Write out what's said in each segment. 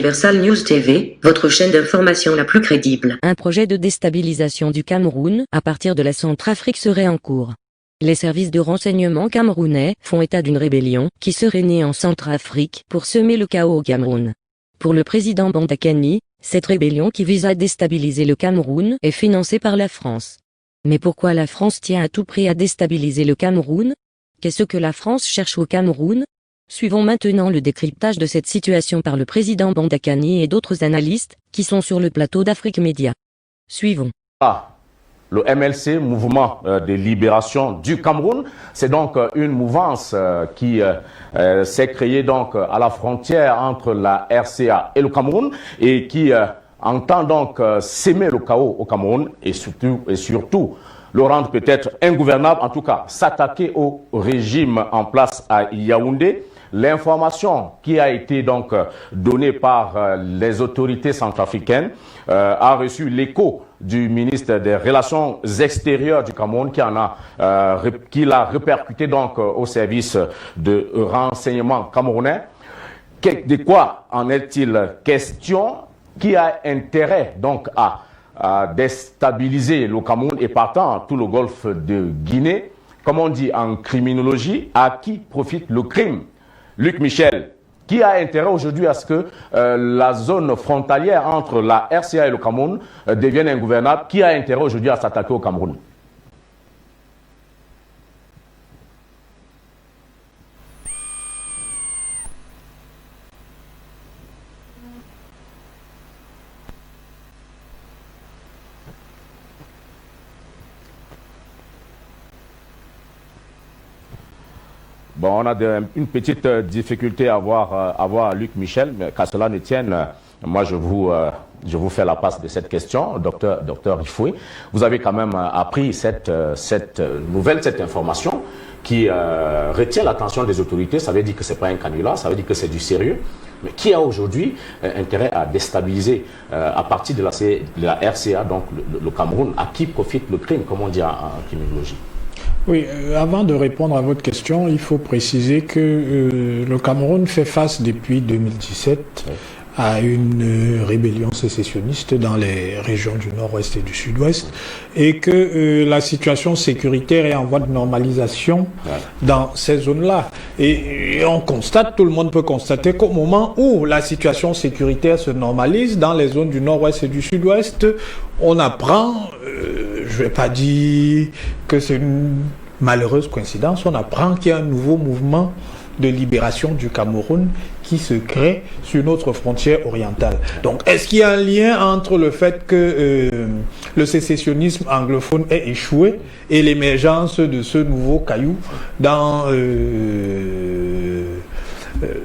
Universal News TV, votre chaîne d'information la plus crédible. Un projet de déstabilisation du Cameroun à partir de la Centrafrique serait en cours. Les services de renseignement camerounais font état d'une rébellion qui serait née en Centrafrique pour semer le chaos au Cameroun. Pour le président Banda-Kani, cette rébellion qui vise à déstabiliser le Cameroun est financée par la France. Mais pourquoi la France tient à tout prix à déstabiliser le Cameroun? Qu'est-ce que la France cherche au Cameroun? Suivons maintenant le décryptage de cette situation par le président Banda-Kani et d'autres analystes qui sont sur le plateau d'Afrique Média. Suivons. Le MLC, Mouvement de libération du Cameroun, c'est donc une mouvance qui s'est créée donc à la frontière entre la RCA et le Cameroun et qui entend donc s'aimer le chaos au Cameroun et surtout le rendre peut-être ingouvernable, en tout cas s'attaquer au régime en place à Yaoundé. L'information qui a été donc donnée par les autorités centrafricaines a reçu l'écho du ministre des Relations extérieures du Cameroun qui l'a répercuté donc au service de renseignement camerounais. De quoi en est-il question? Qui a intérêt donc à déstabiliser le Cameroun et partant tout le golfe de Guinée? Comme on dit en criminologie, à qui profite le crime? Luc Michel, qui a intérêt aujourd'hui à ce que la zone frontalière entre la RCA et le Cameroun devienne ingouvernable? Qui a intérêt aujourd'hui à s'attaquer au Cameroun? Bon, on a une petite difficulté à voir Luc Michel, mais qu'à cela ne tienne, moi je vous fais la passe de cette question, docteur Ifoué. Vous avez quand même appris cette nouvelle, cette information qui retient l'attention des autorités. Ça veut dire que ce n'est pas un canular, ça veut dire que c'est du sérieux. Mais qui a aujourd'hui intérêt à déstabiliser à partir de la RCA, donc le Cameroun? À qui profite le crime, comme on dit en criminologie? Oui, avant de répondre à votre question, il faut préciser que le Cameroun fait face depuis 2017 à une rébellion sécessionniste dans les régions du nord-ouest et du sud-ouest et que la situation sécuritaire est en voie de normalisation dans ces zones-là. Et on constate, tout le monde peut constater qu'au moment où la situation sécuritaire se normalise dans les zones du nord-ouest et du sud-ouest, on apprend, je ne vais pas dire que c'est une malheureuse coïncidence, on apprend qu'il y a un nouveau mouvement de libération du Cameroun qui se crée sur notre frontière orientale. Donc, est-ce qu'il y a un lien entre le fait que le sécessionnisme anglophone ait échoué et l'émergence de ce nouveau caillou dans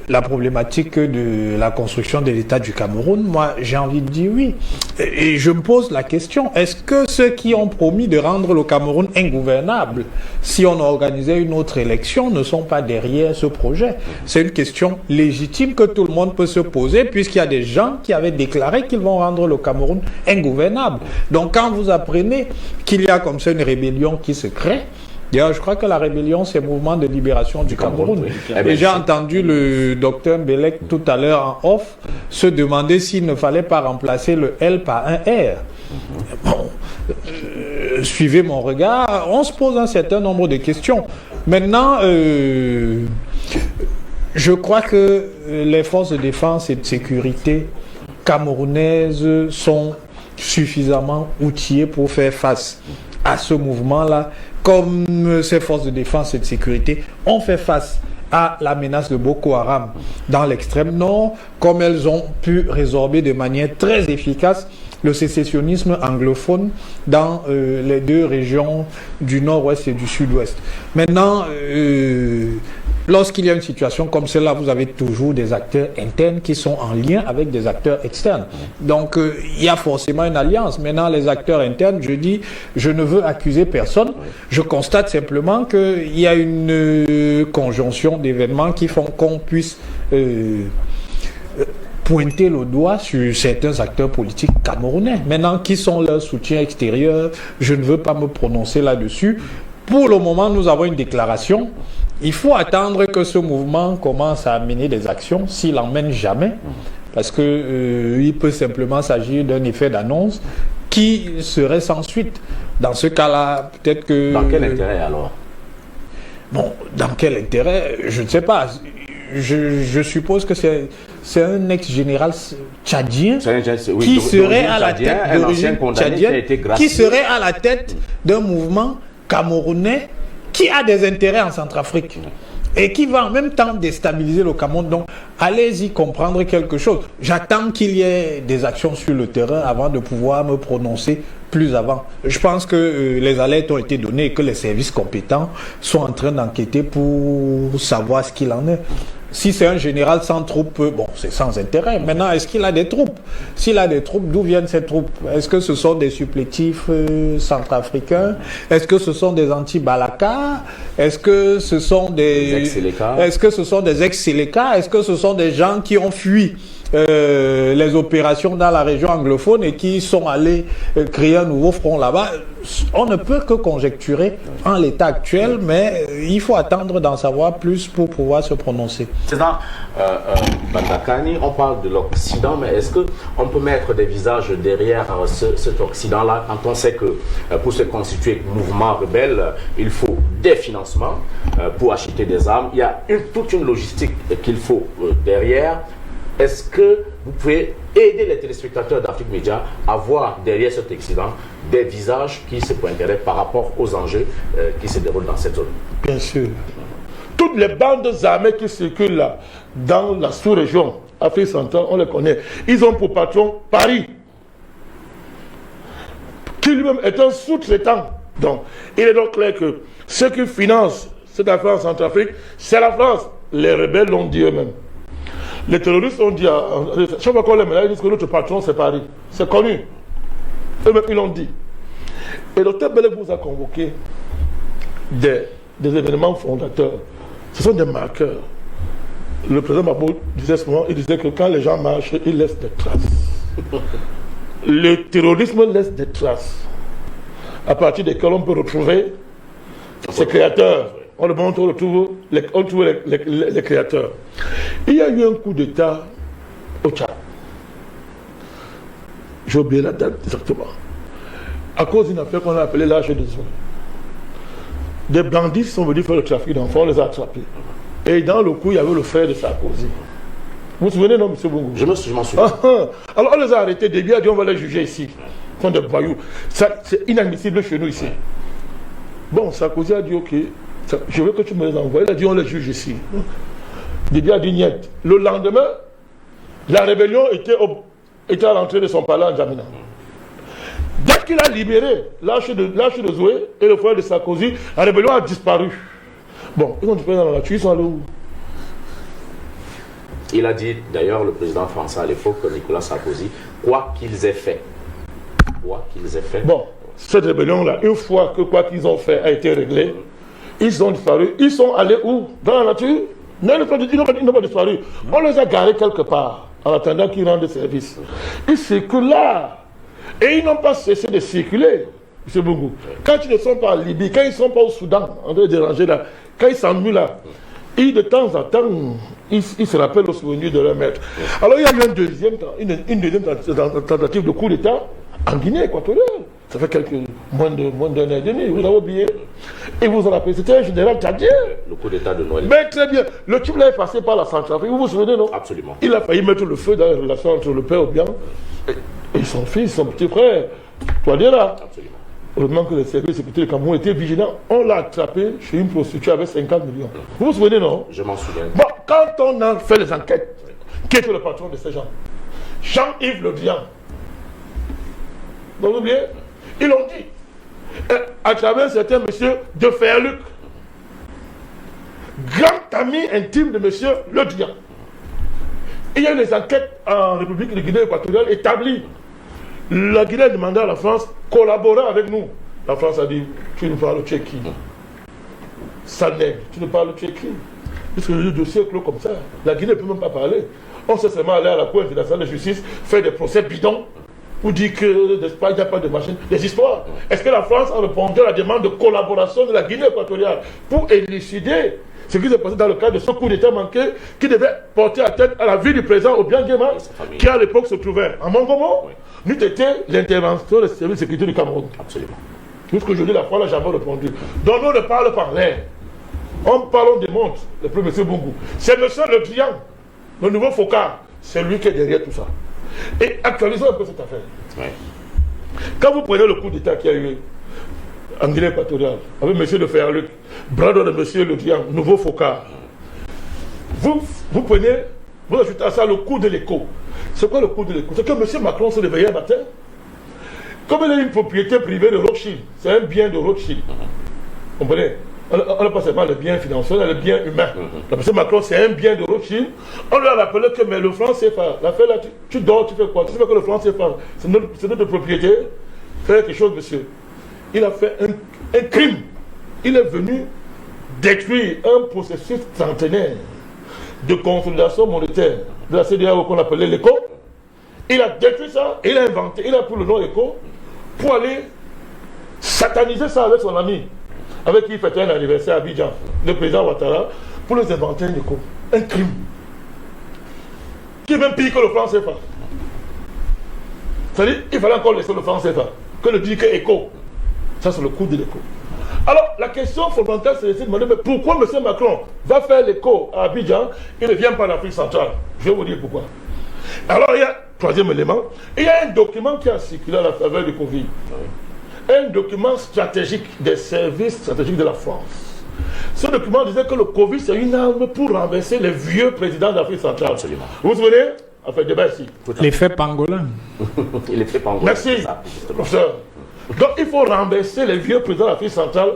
la problématique de la construction de l'État du Cameroun? Moi, j'ai envie de dire oui. Et je me pose la question, est-ce que ceux qui ont promis de rendre le Cameroun ingouvernable, si on organisait une autre élection, ne sont pas derrière ce projet? C'est une question légitime que tout le monde peut se poser, puisqu'il y a des gens qui avaient déclaré qu'ils vont rendre le Cameroun ingouvernable. Donc, quand vous apprenez qu'il y a comme ça une rébellion qui se crée, d'ailleurs, je crois que la rébellion, c'est le mouvement de libération du Cameroun. Et j'ai entendu le docteur Mbelek tout à l'heure en off se demander s'il ne fallait pas remplacer le L par un R. Bon, suivez mon regard, on se pose un certain nombre de questions. Maintenant, je crois que les forces de défense et de sécurité camerounaises sont suffisamment outillées pour faire face à ce mouvement-là, comme ces forces de défense et de sécurité ont fait face à la menace de Boko Haram dans l'extrême nord, comme elles ont pu résorber de manière très efficace le sécessionnisme anglophone dans les deux régions du nord-ouest et du sud-ouest. Maintenant, lorsqu'il y a une situation comme celle-là, vous avez toujours des acteurs internes qui sont en lien avec des acteurs externes. Donc, il y a forcément une alliance. Maintenant, les acteurs internes, je dis, je ne veux accuser personne. Je constate simplement qu'il y a une conjonction d'événements qui font qu'on puisse pointer le doigt sur certains acteurs politiques camerounais. Maintenant, qui sont leurs soutiens extérieurs, je ne veux pas me prononcer là-dessus. Pour le moment, nous avons une déclaration. Il faut attendre que ce mouvement commence à mener des actions, s'il n'en mène jamais. parce que il peut simplement s'agir d'un effet d'annonce qui serait sans suite. Dans ce cas-là, peut-être que... Dans quel intérêt alors? Bon, dans quel intérêt? Je ne sais pas. Je suppose que c'est un ex-général tchadien qui serait à la tête d'origine tchadienne, qui serait à la tête d'un mouvement camerounais qui a des intérêts en Centrafrique et qui va en même temps déstabiliser le Cameroun. Donc, allez-y comprendre quelque chose. J'attends qu'il y ait des actions sur le terrain avant de pouvoir me prononcer plus avant. Je pense que les alertes ont été données et que les services compétents sont en train d'enquêter pour savoir ce qu'il en est. Si c'est un général sans troupes, bon, c'est sans intérêt. Maintenant, est-ce qu'il a des troupes? S'il a des troupes, d'où viennent ces troupes? Est-ce que ce sont des supplétifs centrafricains? Est-ce que ce sont des anti-Balaka? Est-ce que ce sont des ex-Séléka? Est-ce que ce sont des ex-Séléka? Est-ce que ce sont des gens qui ont fui les opérations dans la région anglophone et qui sont allés créer un nouveau front là-bas? On ne peut que conjecturer en l'état actuel, mais il faut attendre d'en savoir plus pour pouvoir se prononcer. Président Bandakani, on parle de l'Occident, mais est-ce qu'on peut mettre des visages derrière cet Occident-là quand on sait que pour se constituer mouvement rebelle, il faut des financements pour acheter des armes? Il y a toute une logistique qu'il faut derrière. Est-ce que vous pouvez aider les téléspectateurs d'Afrique Média à voir derrière cet Occident des visages qui se pointeraient par rapport aux enjeux qui se déroulent dans cette zone? Bien sûr. Toutes les bandes armées qui circulent là, dans la sous-région Afrique centrale, on les connaît. Ils ont pour patron Paris, qui lui-même est un sous-traitant. Donc, il est donc clair que ceux qui financent cette affaire en Centrafrique, c'est la France. Les rebelles l'ont dit eux-mêmes. Les terroristes ont dit, chaque fois qu'on les met, ils disent que notre patron c'est Paris. C'est connu. Eux-mêmes, ils l'ont dit. Et le Dr Belek vous a convoqué des événements fondateurs. Ce sont des marqueurs. Le président Mabou disait souvent, il disait que quand les gens marchent, ils laissent des traces. Le terrorisme laisse des traces, à partir desquelles on peut retrouver ses créateurs. On retrouve les créateurs. Il y a eu un coup d'État au Tchad. J'ai oublié la date exactement. À cause d'une affaire qu'on a appelée l'âge de Zoué. Des bandits sont venus faire le trafic d'enfants, on les a attrapés. Et dans le coup, il y avait le frère de Sarkozy. Vous vous souvenez, non, M. Bongo? Je m'en souviens. Alors on les a arrêtés, Déby a dit on va les juger ici. Ils sont des voyous. C'est inadmissible chez nous ici. Bon, Sarkozy a dit ok. Je veux que tu me les envoies. Il a dit on les juge ici. Déby a dit niet. Le lendemain, la rébellion était à l'entrée de son palais en Djamena. Dès qu'il a libéré l'arche de Zoué et le frère de Sarkozy, la rébellion a disparu. Bon, ils ont disparu dans la nature, ils sont allés où? Il a dit d'ailleurs, le président français à l'époque, Nicolas Sarkozy, quoi qu'ils aient fait. Quoi qu'ils aient fait. Bon, cette rébellion-là, une fois que quoi qu'ils ont fait a été réglé, ils ont disparu. Ils sont allés où? Dans la nature? Non, ils n'ont pas disparu. On les a garés quelque part, en attendant qu'ils rendent service. Ils circulent là. Et ils n'ont pas cessé de circuler, M. Bougou. Quand ils ne sont pas en Libye, quand ils ne sont pas au Soudan, en train de déranger là, quand ils s'ennuient là, et de temps en temps, ils se rappellent au souvenir de leur maître. Alors il y a eu une deuxième tentative de coup d'État en Guinée équatoriale. Ça fait moins d'un an et demi, vous avez oublié. Et vous en rappelez, c'était un général tchadien. Le coup d'État de Noël. Mais très bien, le type là est passé par la Centrafrique, vous vous souvenez, non? Absolument. Il a failli mettre le feu dans la relation entre le père Obiang et son fils, son petit frère, Touadéra. Absolument. Heureusement que les services de sécurité du Cameroun étaient vigilants. On l'a attrapé chez une prostituée avec 50 millions. Vous vous souvenez, non? Je m'en souviens. Bon, quand on a fait les enquêtes, qui était le patron de ces gens? Jean-Yves Le Drian. Vous oubliez? Ils l'ont dit. À travers un certain monsieur de Ferluc, grand ami intime de monsieur Le Drian. Il y a eu des enquêtes en République de Guinée équatoriale établies. La Guinée a demandé à la France collaborer avec nous. La France a dit, tu ne parles tchéquie. Ça n'est, tu ne parles tchéquie. Parce que le dossier est clos comme ça. La Guinée ne peut même pas parler. On sait seulement aller à la Cour internationale de justice, faire des procès bidons, pour dire que d'Espagne, il n'y a pas de machine. Des histoires. Est-ce que la France a répondu à la demande de collaboration de la Guinée équatoriale pour élucider ce qui s'est passé dans le cadre de ce coup d'État manqué qui devait porter atteinte à la vie du président Obiang Nguema, qui à l'époque se trouvait à Mongomo, n'eût été l'intervention des services de sécurité du Cameroun. Absolument. Tout ce que je dis la fois là, j'avais répondu. Donc nous ne parlons pas l'air. On parle, on démontre, le premier M. Bungu. C'est M. Le Drian, le nouveau Focard, c'est lui qui est derrière tout ça. Et actualisons un peu cette affaire. Ouais. Quand vous prenez le coup d'État qui a eu en Guinée équatoriale, avec M. de Ferluc, bras de M. Le Drian, nouveau Focard, vous prenez, vous ajoutez à ça le coup de l'écho. C'est quoi le coup de l'écho? C'est que M. Macron se réveillait un matin. Comme il a une propriété privée de Rothschild, c'est un bien de Rothschild. Vous comprenez? On n'a pas seulement le bien financier, on a le bien humain. M. Macron, c'est un bien de Rothschild. On lui a rappelé que mais le franc CFA, l'affaire là, tu dors, tu fais quoi? Tu sais que le franc CFA, c'est notre propriété. Fais quelque chose, monsieur. Il a fait un crime. Il est venu détruire un processus centenaire de consolidation monétaire de la CEDEAO qu'on appelait l'ECO. Il a détruit ça, il a inventé, il a pris le nom ECO pour aller sataniser ça avec son ami, avec qui il fêtait un anniversaire à Abidjan, le président Ouattara, pour les inventer un ECO. Un crime. Qui est même pire que le franc CFA. C'est-à-dire qu'il fallait encore laisser le franc CFA, que le dire que ECO. Ça, c'est le coup de l'ECO. Alors, la question fondamentale, c'est de demander, mais pourquoi M. Macron va faire l'ECO à Abidjan, il ne vient pas en Afrique centrale? Je vais vous dire pourquoi. Alors, il y a, troisième élément, il y a un document qui a circulé à la faveur du Covid. Un document stratégique des services stratégiques de la France. Ce document disait que le Covid, c'est une arme pour renverser les vieux présidents d'Afrique centrale. Absolument. Vous vous souvenez? Enfin, débat ici. L'effet pangolin. L'effet pangolin. Merci, professeur. Donc, il faut renverser les vieux présidents d'Afrique centrale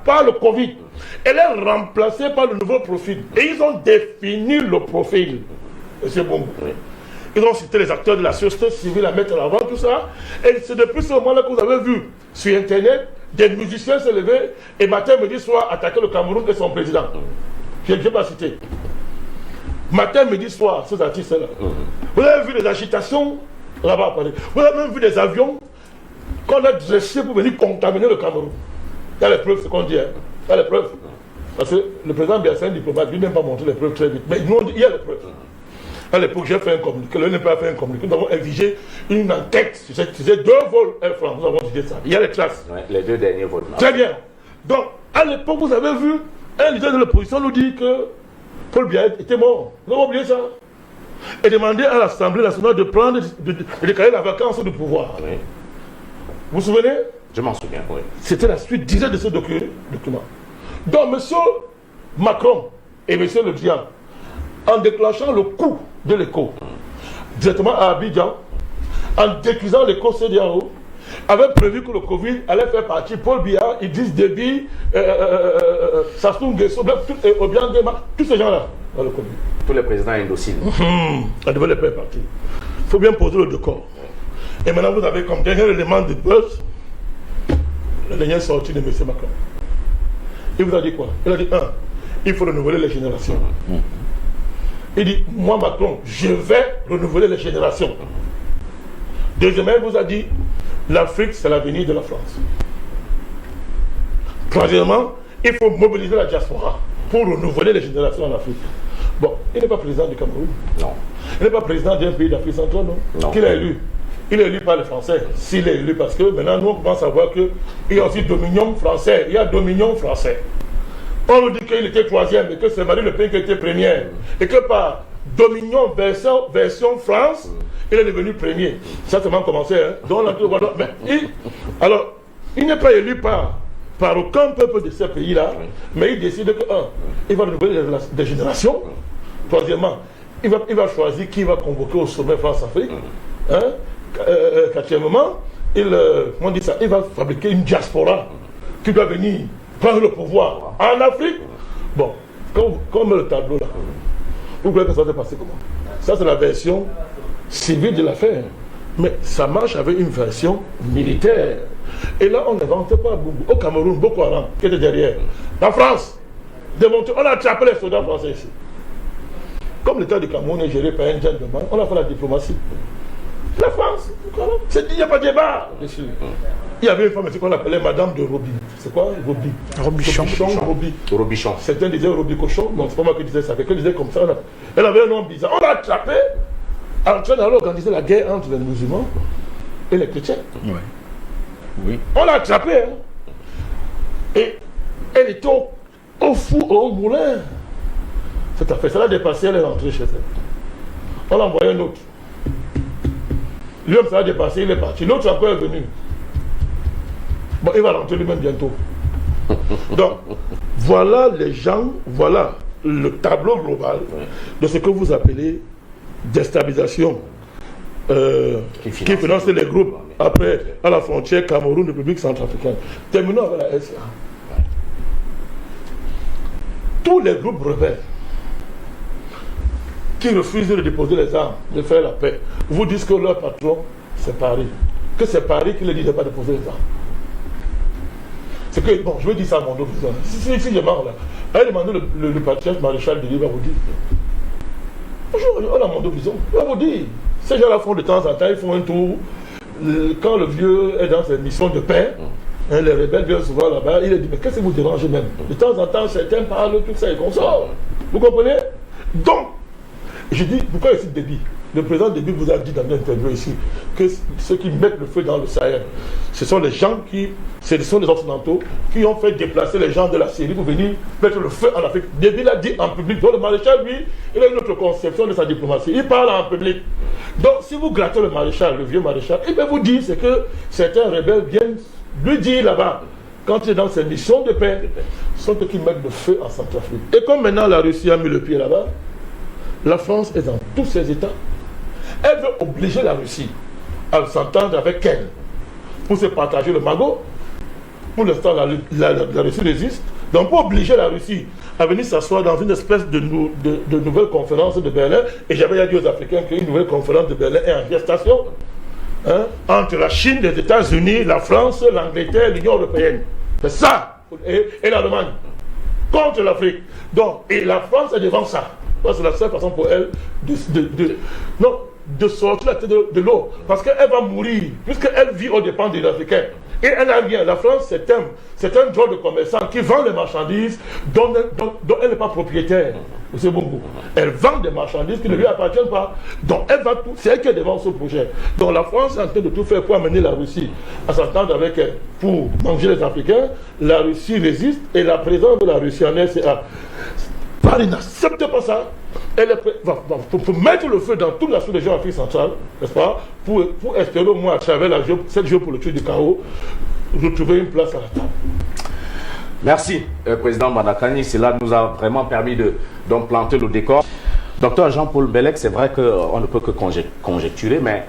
par le Covid et les remplacer par le nouveau profil. Et ils ont défini le profil. Monsieur Bongo. Oui. Ils ont cité les acteurs de la société civile à mettre en avant, tout ça. Et c'est depuis ce moment-là que vous avez vu sur Internet des musiciens se lever et matin, midi, soir attaquer le Cameroun et son président. Je n'ai pas cité. Matin, midi, soir, ces artistes-là. Vous avez vu des agitations là-bas à Paris. Vous avez même vu des avions qu'on a dressés pour venir contaminer le Cameroun. Il y a les preuves, ce qu'on dit. Hein. Il y a les preuves. Parce que le président Biya, c'est un diplomate, lui n'aime pas montrer les preuves très vite. Mais nous, il y a les preuves. À l'époque, j'ai fait un communiqué, le NPA a fait un communiqué, nous avons exigé une enquête sur ces 2 vols Air France, nous avons dit ça. Il y a les traces. Ouais, les 2 derniers vols. Très bien. Donc, à l'époque, vous avez vu un leader de l'opposition nous dire que Paul Biya était mort. Vous avez oublié ça? Et demander à l'Assemblée nationale de prendre, de déclarer la vacance du pouvoir. Oui. Vous vous souvenez? Je m'en souviens, oui. C'était la suite directe de ce document. Donc, M. Macron et M. Le Drian, en déclenchant le coup de l'ECO directement à Abidjan, en décrisant l'ECO CEDEAO, avait prévu que le Covid allait faire partie Paul Biya, Idriss Déby, Sassou Nguesso, Obiang Nguema, tous ces gens-là dans le Covid. Tous les présidents indociles. Ça devait les faire partie. Il faut bien poser le décor. Et maintenant, vous avez comme dernier élément de buzz la dernière sortie de M. Macron. Il vous a dit quoi? Il a dit, il faut renouveler les générations. Il dit, moi Macron, je vais renouveler les générations. Deuxièmement, il vous a dit, l'Afrique, c'est l'avenir de la France. Troisièmement, il faut mobiliser la diaspora pour renouveler les générations en Afrique. Bon, il n'est pas président du Cameroun. Non. Il n'est pas président d'un pays d'Afrique centrale, non? Non. Qu'il a élu. Il est élu par les Français. S'il est élu, parce que maintenant, nous, on commence à voir qu'il y a aussi dominion français. Il y a dominion français. On nous dit qu'il était 3e et que c'est Marine Le Pen qui était première. Et que par dominion version France, il est devenu premier. Ça a seulement commencé. Hein? Donc, mais alors, il n'est pas élu par aucun peuple de ces pays-là, mais il décide que, il va renouveler des générations. Troisièmement, il va choisir qui va convoquer au sommet France-Afrique. Hein? Quatrièmement, il va fabriquer une diaspora qui doit venir prendre le pouvoir en Afrique. Bon, comme le tableau là, vous voyez que ça va se passer comment? Ça, c'est la version civile de l'affaire. Mais ça marche avec une version militaire. Et là, on n'invente pas au Cameroun, Boko Haram, qui était derrière. La France, on a attrapé les soldats français ici. Comme l'État du Cameroun est géré par un gentleman, on a fait la diplomatie. La France, il n'y a pas de débat dessus. Il y avait une femme qu'on appelait Madame de Roby. C'est quoi Roby? Robichon. Robichon. Certains disaient Robicochon, non, c'est pas moi qui disais ça, quelqu'un disait comme ça. Elle avait un nom bizarre. On l'a attrapée en train d'organiser la guerre entre les musulmans et les chrétiens. Ouais. Oui. On l'a attrapée. Hein. Et elle était au four, au moulin. Cette affaire, ça l'a dépassé, elle est rentrée chez elle. On l'a envoyé un autre. Lui-même, ça l'a dépassé, il est parti. L'autre encore est venu. Bon, il va rentrer lui-même bientôt. Donc, voilà les gens, voilà le tableau global de ce que vous appelez déstabilisation qui finance les groupes après à la frontière Cameroun, République centrafricaine. Terminons avec la SA. Tous les groupes rebelles qui refusent de déposer les armes, de faire la paix, vous disent que leur patron, c'est Paris. Que c'est Paris qui leur dit de ne pas déposer les armes. C'est que, bon, je vais dire ça à mon dos. Si je marre là, allez demander le patriarche maréchal de l'île, va vous dire. Bonjour, on a mon dos vision. Il va vous dire. Ces gens-là font de temps en temps, ils font un tour. Quand le vieux est dans ses missions de paix, hein, les rebelles viennent souvent là-bas, il a dit, mais qu'est-ce que vous dérangez même? De temps en temps, certains parlent, tout ça, et qu'on sort. Vous comprenez? Donc, je dis, pourquoi ici Déby? Le président Déby vous a dit dans une interview ici que ceux qui mettent le feu dans le Sahel, ce sont les gens ce sont les Occidentaux qui ont fait déplacer les gens de la Syrie pour venir mettre le feu en Afrique. Déby l'a dit en public. Donc le maréchal, lui, il a une autre conception de sa diplomatie. Il parle en public. Donc si vous grattez le maréchal, le vieux maréchal, il peut vous dire c'est que certains rebelles viennent lui dire là-bas, quand il est dans ses missions de paix, sont eux qui mettent le feu en Centrafrique. Et comme maintenant la Russie a mis le pied là-bas, la France est dans tous ses États. Elle veut obliger la Russie à s'entendre avec elle pour se partager le magot. Pour l'instant, la Russie résiste. Donc, pour obliger la Russie à venir s'asseoir dans une espèce de nouvelle conférence de Berlin, et j'avais dit aux Africains qu'une nouvelle conférence de Berlin est en gestation, hein, entre la Chine, les États-Unis, la France, l'Angleterre, l'Union européenne. C'est ça. Et l'Allemagne. Contre l'Afrique. Donc, et la France est devant ça. C'est la seule façon pour elle de sortir la tête de l'eau. Parce qu'elle va mourir, puisqu'elle vit aux dépens des Africains. Et elle a rien. La France, c'est un drôle de commerçant qui vend les marchandises dont elle n'est pas propriétaire. C'est bon goût. Elle vend des marchandises qui ne lui appartiennent pas. Donc elle va tout. C'est elle qui est devant ce projet. Donc la France est en train de tout faire pour amener la Russie à s'entendre avec elle pour manger les Africains. La Russie résiste et la présence de la Russie en RCA. Paris n'accepte pas ça. Elle est prête pour mettre le feu dans toute la sous-région Afrique centrale, n'est-ce pas, pour espérer au moins à travers cette géopolitique du chaos, retrouver une place à la table. Merci, Président Mbandakani. Cela nous a vraiment permis de planter le décor. Docteur Jean-Paul Bellec, c'est vrai qu'on ne peut que conjecturer, mais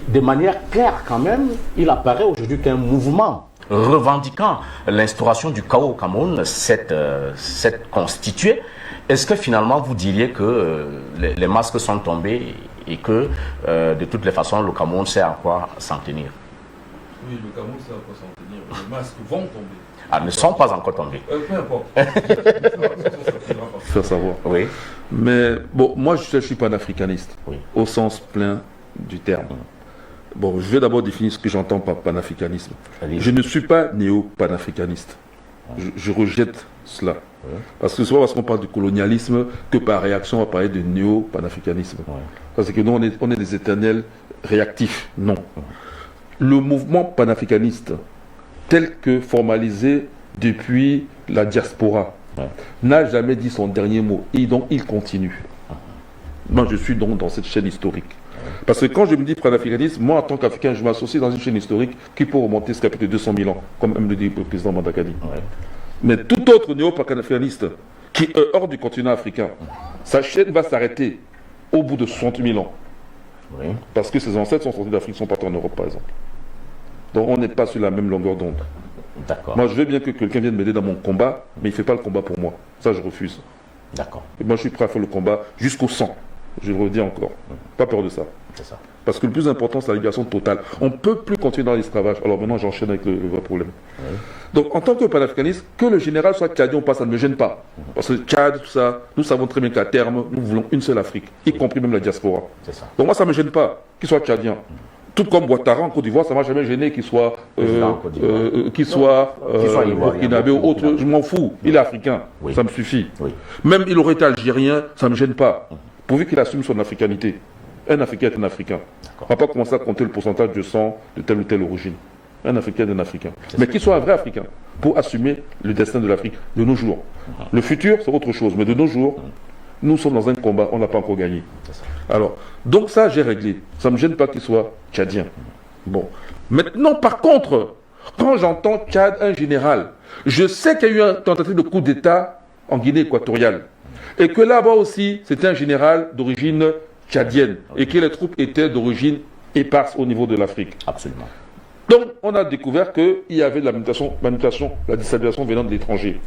de manière claire quand même, il apparaît aujourd'hui qu'un mouvement revendiquant l'instauration du chaos au Cameroun s'est constitué. Est-ce que finalement vous diriez que les masques sont tombés et que de toutes les façons le Cameroun sait à quoi s'en tenir? Oui, le Cameroun sait à quoi s'en tenir. Les masques vont tomber. Ah, ne sont pas encore tombés. Peu importe. Faire savoir. Oui. Mais bon, moi je suis panafricaniste, oui, au sens plein du terme. Bon, je vais d'abord définir ce que j'entends par panafricanisme. Je ne suis pas néo-panafricaniste. Je rejette cela. Ouais. Parce que c'est pas parce qu'on parle du colonialisme que par réaction on va parler de néo-panafricanisme. Ouais. Parce que nous on est des éternels réactifs. Non. Ouais. Le mouvement panafricaniste tel que formalisé depuis la diaspora, ouais, n'a jamais dit son dernier mot. Et donc il continue. Moi je suis donc dans cette chaîne historique. Parce que quand je me dis panafricanisme, moi en tant qu'Africain, je m'associe dans une chaîne historique qui peut remonter jusqu'à plus de 200 000 ans, comme aime le dit le président Mbandakani. Ouais. Mais tout autre néo-panafricaniste qui est hors du continent africain, sa chaîne va s'arrêter au bout de 60 000 ans. Oui. Parce que ses ancêtres sont sortis d'Afrique, sont partis en Europe par exemple. Donc on n'est pas sur la même longueur d'onde. D'accord. Moi je veux bien que quelqu'un vienne m'aider dans mon combat, mais il ne fait pas le combat pour moi. Ça je refuse. D'accord. Et moi je suis prêt à faire le combat jusqu'au sang. Je le redis encore. Pas peur de ça. C'est ça. Parce que le plus important, c'est la libération totale. On ne peut plus continuer dans l'esclavage. Alors maintenant, j'enchaîne avec le vrai problème. Oui. Donc, en tant que panafricaniste, que le général soit tchadien ou pas, ça ne me gêne pas. Parce que Tchad, tout ça, nous savons très bien qu'à terme, nous voulons une seule Afrique, y compris même la diaspora. C'est ça. Donc moi, ça ne me gêne pas qu'il soit tchadien. Tout comme Ouattara en Côte d'Ivoire, ça ne m'a jamais gêné qu'il soit, burkinabé ou autre. Je m'en fous. Il est africain. Oui. Ça me suffit. Oui. Même il aurait été algérien, ça ne me gêne pas. Pourvu qu'il assume son africanité. Un Africain est un Africain. On ne va pas commencer à compter le pourcentage de sang de telle ou telle origine. Un Africain est un Africain. Mais qu'il soit un vrai Africain pour assumer le destin de l'Afrique de nos jours. Le futur, c'est autre chose. Mais de nos jours, nous sommes dans un combat, on n'a pas encore gagné. Alors, donc ça, j'ai réglé. Ça ne me gêne pas qu'il soit tchadien. Bon. Maintenant, par contre, quand j'entends Tchad, un général, je sais qu'il y a eu une tentative de coup d'État en Guinée équatoriale. Et que là-bas aussi, c'était un général d'origine tchadienne. Et que les troupes étaient d'origine éparse au niveau de l'Afrique. Absolument. Donc, on a découvert qu'il y avait de la manipulation, la déstabilisation venant de l'étranger.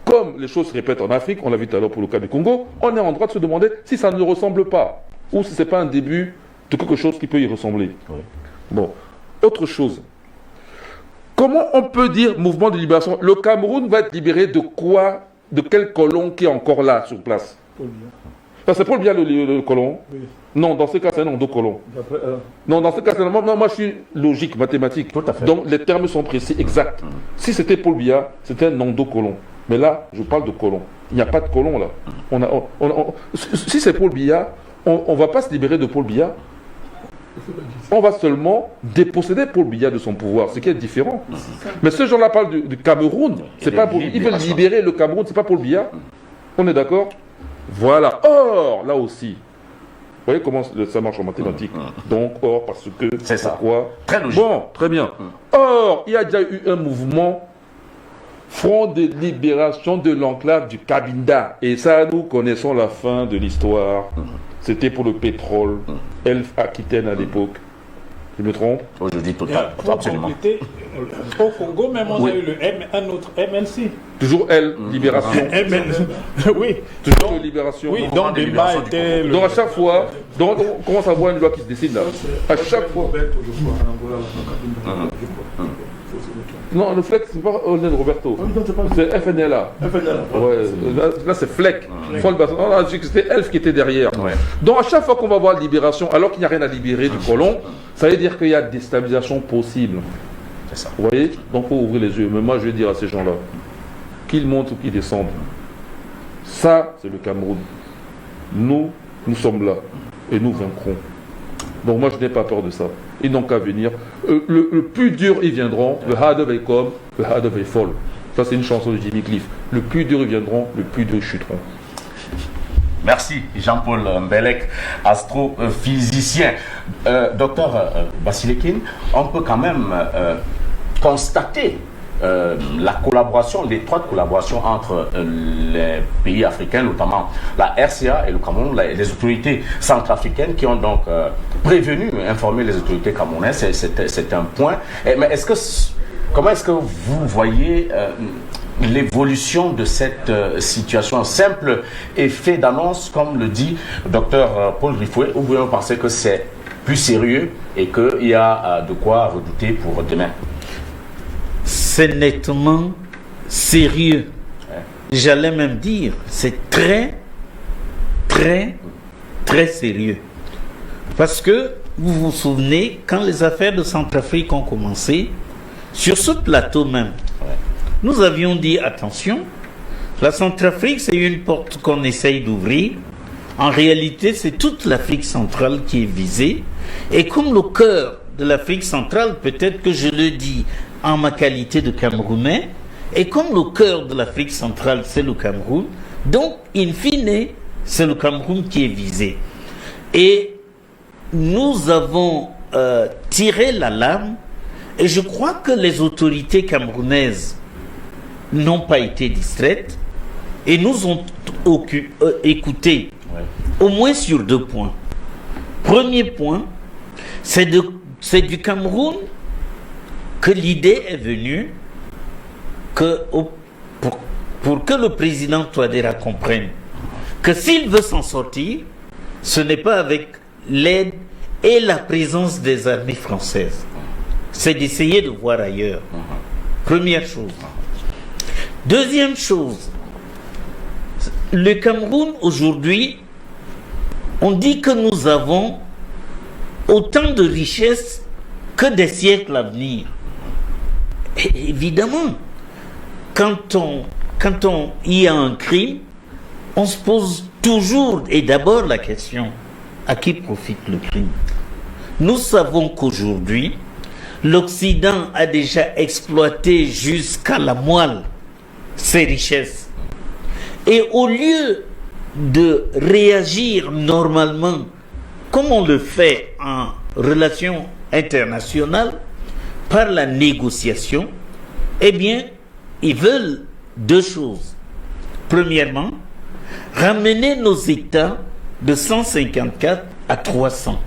Comme les choses se répètent en Afrique, on l'a vu tout à l'heure pour le cas du Congo, on est en droit de se demander si ça ne ressemble pas, ou si ce n'est pas un début de quelque chose qui peut y ressembler. Oui. Bon, autre chose. Comment on peut dire mouvement de libération? Le Cameroun va être libéré de quoi? De quel colon qui est encore là, sur place? C'est Paul Biya le colon? Oui. Non, dans ce cas, c'est un endocolon. Non, dans ce cas, c'est... Moi, je suis logique, mathématique. Tout à fait. Donc, les termes sont précis, exacts. Si c'était Paul Biya, c'était un endocolon. Mais là, je parle de colon. Il n'y a pas de colon, là. Si c'est Paul Biya, on ne va pas se libérer de Paul Biya. On va seulement déposséder Paul Biya de son pouvoir, ce qui est différent. Mais ce gens-là parle du Cameroun. C'est pas Paul Biya. Ils veulent libérer le Cameroun, c'est pas Paul Biya. On est d'accord? Voilà. Or, là aussi, vous voyez comment ça marche en mathématiques. Donc, or, parce que... C'est ça. Pourquoi? Très logique. Bon, très bien. Or, il y a déjà eu un mouvement Front de libération de l'enclave du Cabinda. Et ça, nous connaissons la fin de l'histoire. C'était pour le pétrole. Elf Aquitaine à l'époque. Je me trompe? Aujourd'hui, absolument. Au Congo, même, on a eu un autre MLC. Toujours elle, libération. Oui. Toujours libération. Oui, donc le débat était... Donc à chaque fois, donc on commence à voir une loi qui se décide là. À chaque fois. Non, le FLEC, c'est pas Roberto. C'est FNLA. Ouais, là c'est FLEC. On a dit que c'était Elf qui était derrière. Ouais. Donc à chaque fois qu'on va voir libération, alors qu'il n'y a rien à libérer du colon, ça veut dire qu'il y a déstabilisation possible. C'est ça. Vous voyez? Donc il faut ouvrir les yeux. Mais moi je vais dire à ces gens-là, qu'ils montent ou qu'ils descendent. Ça, c'est le Cameroun. Nous sommes là. Et nous vaincrons. Donc moi je n'ai pas peur de ça. Ils n'ont qu'à venir. Le plus dur, ils viendront. Le harder they come, le harder they fall. Ça c'est une chanson de Jimmy Cliff. Le plus dur, ils viendront, le plus dur, ils chuteront. Merci Jean-Paul Mbelek, astrophysicien. Docteur Basilekin, on peut quand même constater la collaboration, l'étroite collaboration entre les pays africains, notamment la RCA et le Cameroun, les autorités centrafricaines qui ont donc prévenu, informé les autorités camerounaises. C'est un point. Mais comment est-ce que vous voyez l'évolution de cette situation? Simple effet d'annonce, comme le dit docteur Paul Griffouet, ou vous pensez que c'est plus sérieux et qu'il y a de quoi redouter pour demain? C'est nettement sérieux. J'allais même dire, c'est très, très, très sérieux. Parce que, vous vous souvenez, quand les affaires de Centrafrique ont commencé, sur ce plateau même, nous avions dit, attention, la Centrafrique, c'est une porte qu'on essaye d'ouvrir. En réalité, c'est toute l'Afrique centrale qui est visée. Et comme le cœur de l'Afrique centrale, peut-être que je le dis en ma qualité de Camerounais, et comme le cœur de l'Afrique centrale, c'est le Cameroun, donc, in fine, c'est le Cameroun qui est visé. Et nous avons tiré l'alarme, et je crois que les autorités camerounaises n'ont pas été distraites, et nous ont écoutés, au moins sur 2 points. Premier point, c'est du Cameroun que l'idée est venue pour que le président Touadéra comprenne que s'il veut s'en sortir, ce n'est pas avec l'aide et la présence des armées françaises. C'est d'essayer de voir ailleurs. Première chose. Deuxième chose, le Cameroun aujourd'hui, on dit que nous avons autant de richesses que des siècles à venir. Et évidemment, quand on y a un crime, on se pose toujours et d'abord la question, à qui profite le crime? Nous savons qu'aujourd'hui, l'Occident a déjà exploité jusqu'à la moelle ses richesses. Et au lieu de réagir normalement, comme on le fait en relations internationales, par la négociation, eh bien, ils veulent deux choses. Premièrement, ramener nos États de 154 à 300.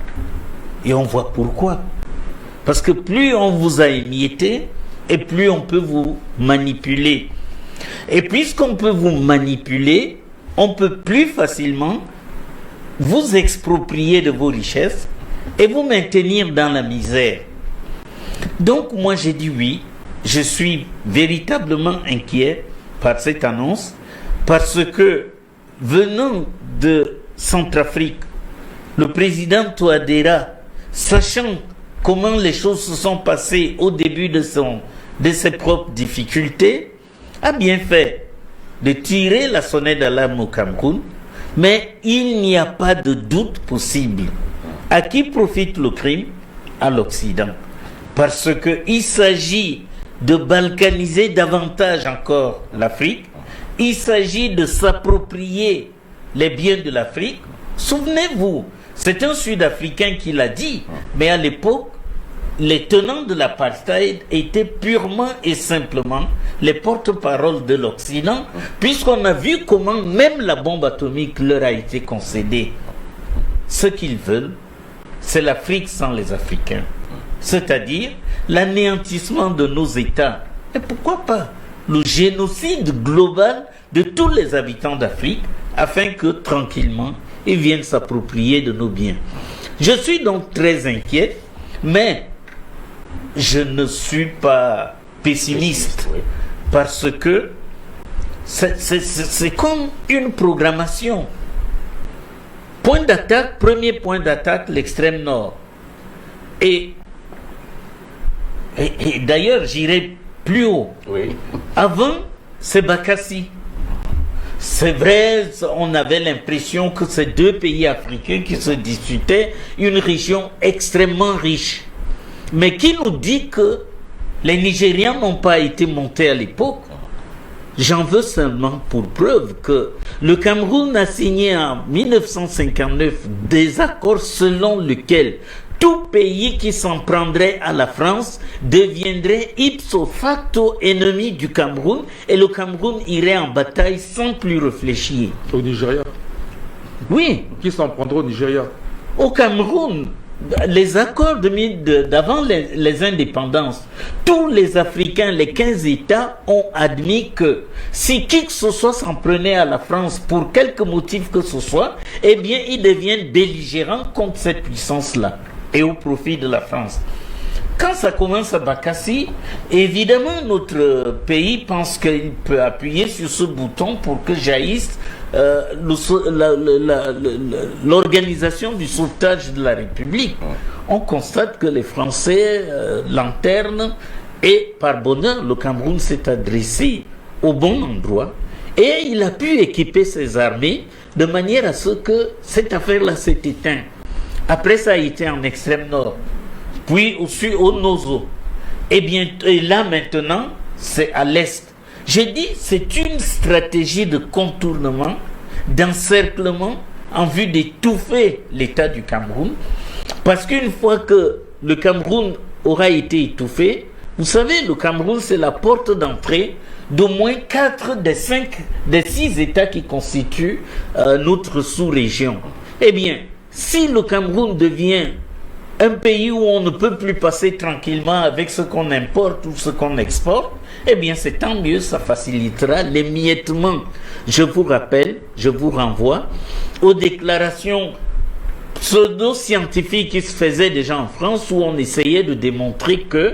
Et on voit pourquoi. Parce que plus on vous a émietté, et plus on peut vous manipuler. Et puisqu'on peut vous manipuler, on peut plus facilement vous exproprier de vos richesses et vous maintenir dans la misère. Donc moi j'ai dit oui, je suis véritablement inquiet par cette annonce, parce que venant de Centrafrique, le président Touadéra, sachant comment les choses se sont passées au début de ses propres difficultés, a bien fait de tirer la sonnette d'alarme au Cameroun, mais il n'y a pas de doute possible. À qui profite le crime? À l'Occident. Parce qu'il s'agit de balkaniser davantage encore l'Afrique, il s'agit de s'approprier les biens de l'Afrique. Souvenez-vous, c'est un Sud-Africain qui l'a dit, mais à l'époque, les tenants de l'apartheid étaient purement et simplement les porte-paroles de l'Occident, puisqu'on a vu comment même la bombe atomique leur a été concédée. Ce qu'ils veulent, c'est l'Afrique sans les Africains, c'est-à-dire l'anéantissement de nos États. Et pourquoi pas le génocide global de tous les habitants d'Afrique, afin que tranquillement ils viennent s'approprier de nos biens. Je suis donc très inquiet, mais je ne suis pas pessimiste, parce que c'est comme une programmation. Point d'attaque, premier point d'attaque, l'extrême nord. Et d'ailleurs, j'irai plus haut. Oui. Avant, c'est Bakassi. C'est vrai, on avait l'impression que ces deux pays africains qui se disputaient une région extrêmement riche. Mais qui nous dit que les Nigérians n'ont pas été montés à l'époque? J'en veux seulement pour preuve que le Cameroun a signé en 1959 des accords selon lesquels tout pays qui s'en prendrait à la France deviendrait ipso facto ennemi du Cameroun, et le Cameroun irait en bataille sans plus réfléchir. Au Nigeria? Oui. Qui s'en prendra au Nigeria? Au Cameroun. Les accords d'avant les indépendances, tous les Africains, les 15 États ont admis que si qui que ce soit s'en prenait à la France pour quelque motif que ce soit, eh bien ils deviennent belligérants contre cette puissance-là et au profit de la France. Quand ça commence à Bakassi, évidemment notre pays pense qu'il peut appuyer sur ce bouton pour que jaillisse l'organisation du sauvetage de la République. On constate que les Français lanternent, et par bonheur, le Cameroun s'est adressé au bon endroit et il a pu équiper ses armées de manière à ce que cette affaire-là s'est éteinte. Après, ça a été en extrême nord, puis au Nozo. Et là maintenant, c'est à l'est. J'ai dit, c'est une stratégie de contournement, d'encerclement en vue d'étouffer l'État du Cameroun. Parce qu'une fois que le Cameroun aura été étouffé, vous savez, le Cameroun, c'est la porte d'entrée d'au moins 4 des 6 États qui constituent notre sous-région. Eh bien, si le Cameroun devient un pays où on ne peut plus passer tranquillement avec ce qu'on importe ou ce qu'on exporte, eh bien c'est tant mieux, ça facilitera l'émiettement. Je vous rappelle, je vous renvoie aux déclarations pseudo-scientifique qui se faisait déjà en France, où on essayait de démontrer que,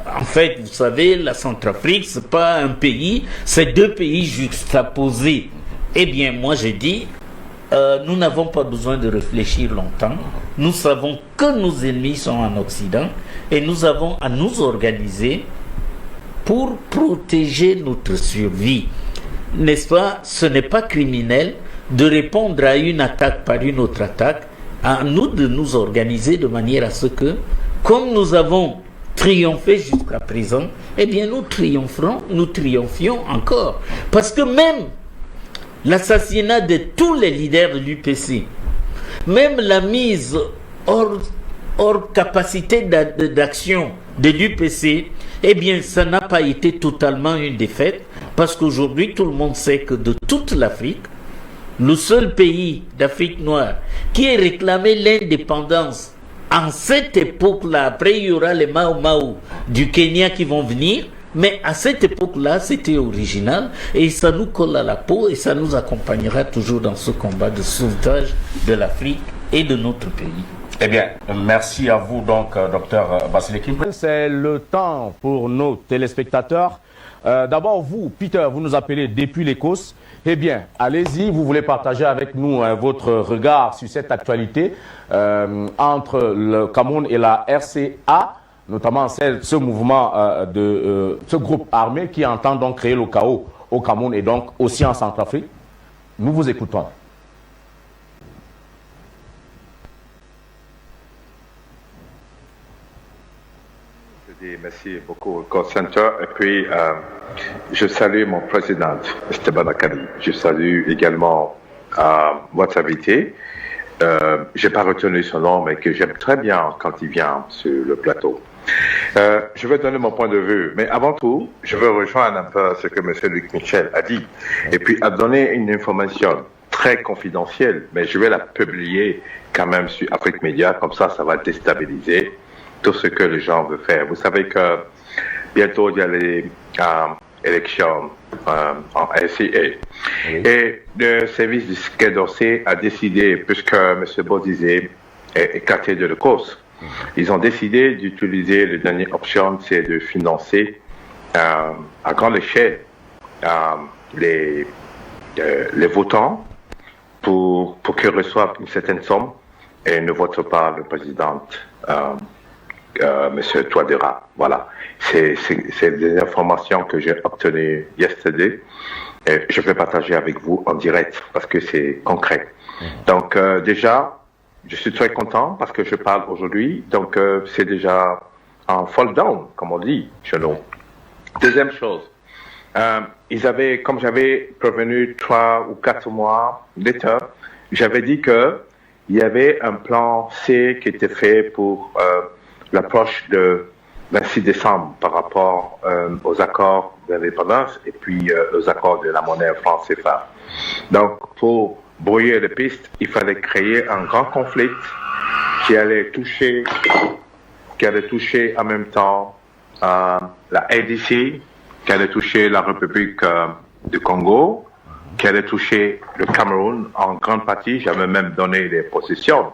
en fait, vous savez, la Centrafrique, c'est pas un pays, c'est deux pays juxtaposés. Eh bien, moi, j'ai dit, nous n'avons pas besoin de réfléchir longtemps. Nous savons que nos ennemis sont en Occident et nous avons à nous organiser pour protéger notre survie. N'est-ce pas? Ce n'est pas criminel de répondre à une attaque par une autre attaque. À nous de nous organiser de manière à ce que, comme nous avons triomphé jusqu'à présent, eh bien nous triomphions encore. Parce que même l'assassinat de tous les leaders de l'UPC, même la mise hors capacité d'action de l'UPC, eh bien ça n'a pas été totalement une défaite, parce qu'aujourd'hui tout le monde sait que de toute l'Afrique, le seul pays d'Afrique noire qui ait réclamé l'indépendance en cette époque-là, après il y aura les Mao Mao du Kenya qui vont venir, mais à cette époque-là, c'était original et ça nous colle à la peau et ça nous accompagnera toujours dans ce combat de sauvetage de l'Afrique et de notre pays. Eh bien, merci à vous donc, docteur Basile Kimpré. C'est le temps pour nos téléspectateurs. D'abord, vous, Peter, vous nous appelez depuis l'Écosse. Eh bien, allez-y, vous voulez partager avec nous votre regard sur cette actualité entre le Cameroun et la RCA, notamment ce mouvement ce groupe armé qui entend donc créer le chaos au Cameroun et donc aussi en Centrafrique. Nous vous écoutons. Merci beaucoup au call center. Et puis, je salue mon président, Esteban Akali. Je salue également votre invité. Je n'ai pas retenu son nom, mais que j'aime très bien quand il vient sur le plateau. Je vais donner mon point de vue, mais avant tout, je veux rejoindre un peu ce que M. Luc Michel a dit, et puis à donner une information très confidentielle, mais je vais la publier quand même sur Afrique Média, comme ça va déstabiliser tout ce que les gens veulent faire. Vous savez que bientôt il y a les élections en RCA. Oui. Et le service du Quai d'Orsay a décidé, puisque M. Bozizé est écarté de l'Écosse, ils ont décidé d'utiliser la dernière option, c'est de financer à grande échelle les votants pour qu'ils reçoivent une certaine somme et ne votent pas le président Monsieur Touadéra. Voilà. C'est des informations que j'ai obtenues yesterday et je vais partager avec vous en direct parce que c'est concret. Donc déjà, je suis très content parce que je parle aujourd'hui. Donc c'est déjà en fall down, comme on dit chez nous. Deuxième chose, comme j'avais prévenu 3 ou 4 mois later, j'avais dit que il y avait un plan C qui était fait pour l'approche de 26 décembre par rapport aux accords d'indépendance et puis aux accords de la monnaie franc CFA. Donc, pour brouiller les pistes, il fallait créer un grand conflit qui allait toucher en même temps la RDC, qui allait toucher la République du Congo, qui allait toucher le Cameroun en grande partie. J'avais même donné des possessions,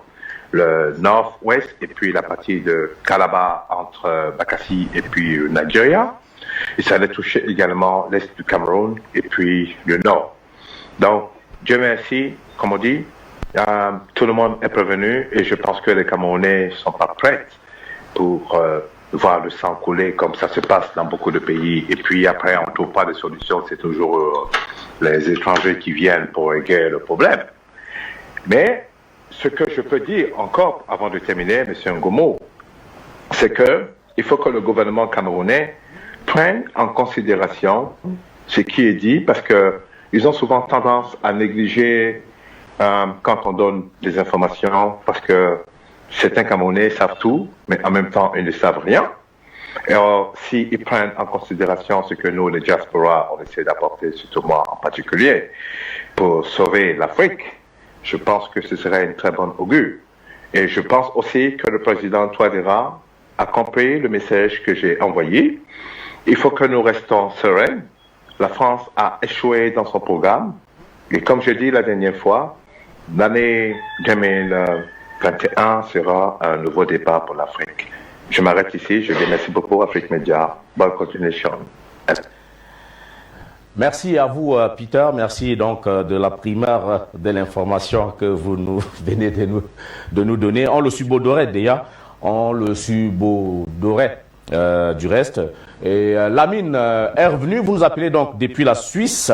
le nord-ouest et puis la partie de Calabar entre Bakassi et puis Nigeria. Et ça allait toucher également l'est du Cameroun et puis le nord. Donc, Dieu merci, comme on dit, tout le monde est prévenu et je pense que les Camerounais ne sont pas prêts pour voir le sang couler comme ça se passe dans beaucoup de pays. Et puis après, on ne trouve pas de solution, c'est toujours les étrangers qui viennent pour régler le problème. Mais ce que je peux dire encore avant de terminer, M. Ngomo, c'est qu'il faut que le gouvernement camerounais prenne en considération ce qui est dit, parce qu'ils ont souvent tendance à négliger quand on donne des informations, parce que certains Camerounais savent tout, mais en même temps, ils ne savent rien. Et alors, s'ils prennent en considération ce que nous, les diasporas, on essaie d'apporter, surtout moi en particulier, pour sauver l'Afrique, je pense que ce serait une très bonne augure. Et je pense aussi que le président Touadéra a compris le message que j'ai envoyé. Il faut que nous restons sereins. La France a échoué dans son programme. Et comme je dis la dernière fois, l'année 2000, 2021 sera un nouveau départ pour l'Afrique. Je m'arrête ici. Je vous remercie beaucoup, Afrique Média. Bonne continuation. Merci à vous, Peter. Merci donc de la primeur de l'information que vous nous venez de nous donner. On le subodorait déjà. On le subodorait du reste. Et Lamine est revenu. Vous nous appelez donc depuis la Suisse.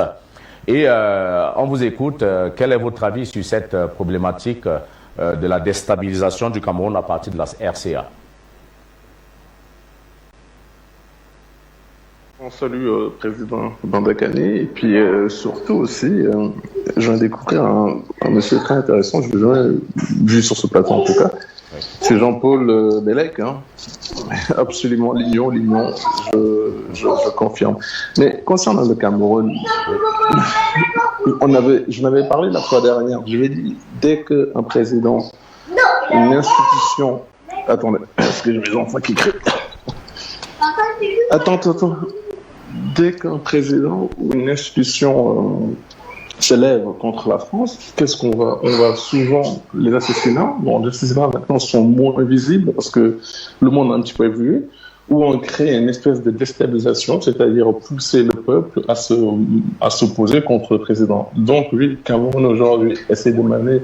Et on vous écoute. Quel est votre avis sur cette problématique de la déstabilisation du Cameroun à partir de la RCA? On salue le président Bandakani et puis surtout aussi, je viens de découvrir un monsieur très intéressant, je l'ai jamais vu sur ce plateau en tout cas, c'est Jean-Paul Bellec, hein. Absolument lignon, je confirme. Mais concernant le Cameroun, je n'avais parlé la fois dernière, je l'ai dit, dès qu'un président, une institution, attendez, est-ce que j'ai mes enfants qui crient? Attends. Dès qu'un président ou une institution s'élève contre la France, qu'est-ce qu'on va? On va souvent les assassinats. Bon, les assassinats maintenant sont moins visibles parce que le monde a un petit peu évolué. Ou on crée une espèce de déstabilisation, c'est-à-dire pousser le peuple à s'opposer contre le président. Donc oui, le Cameroun aujourd'hui essaie de mener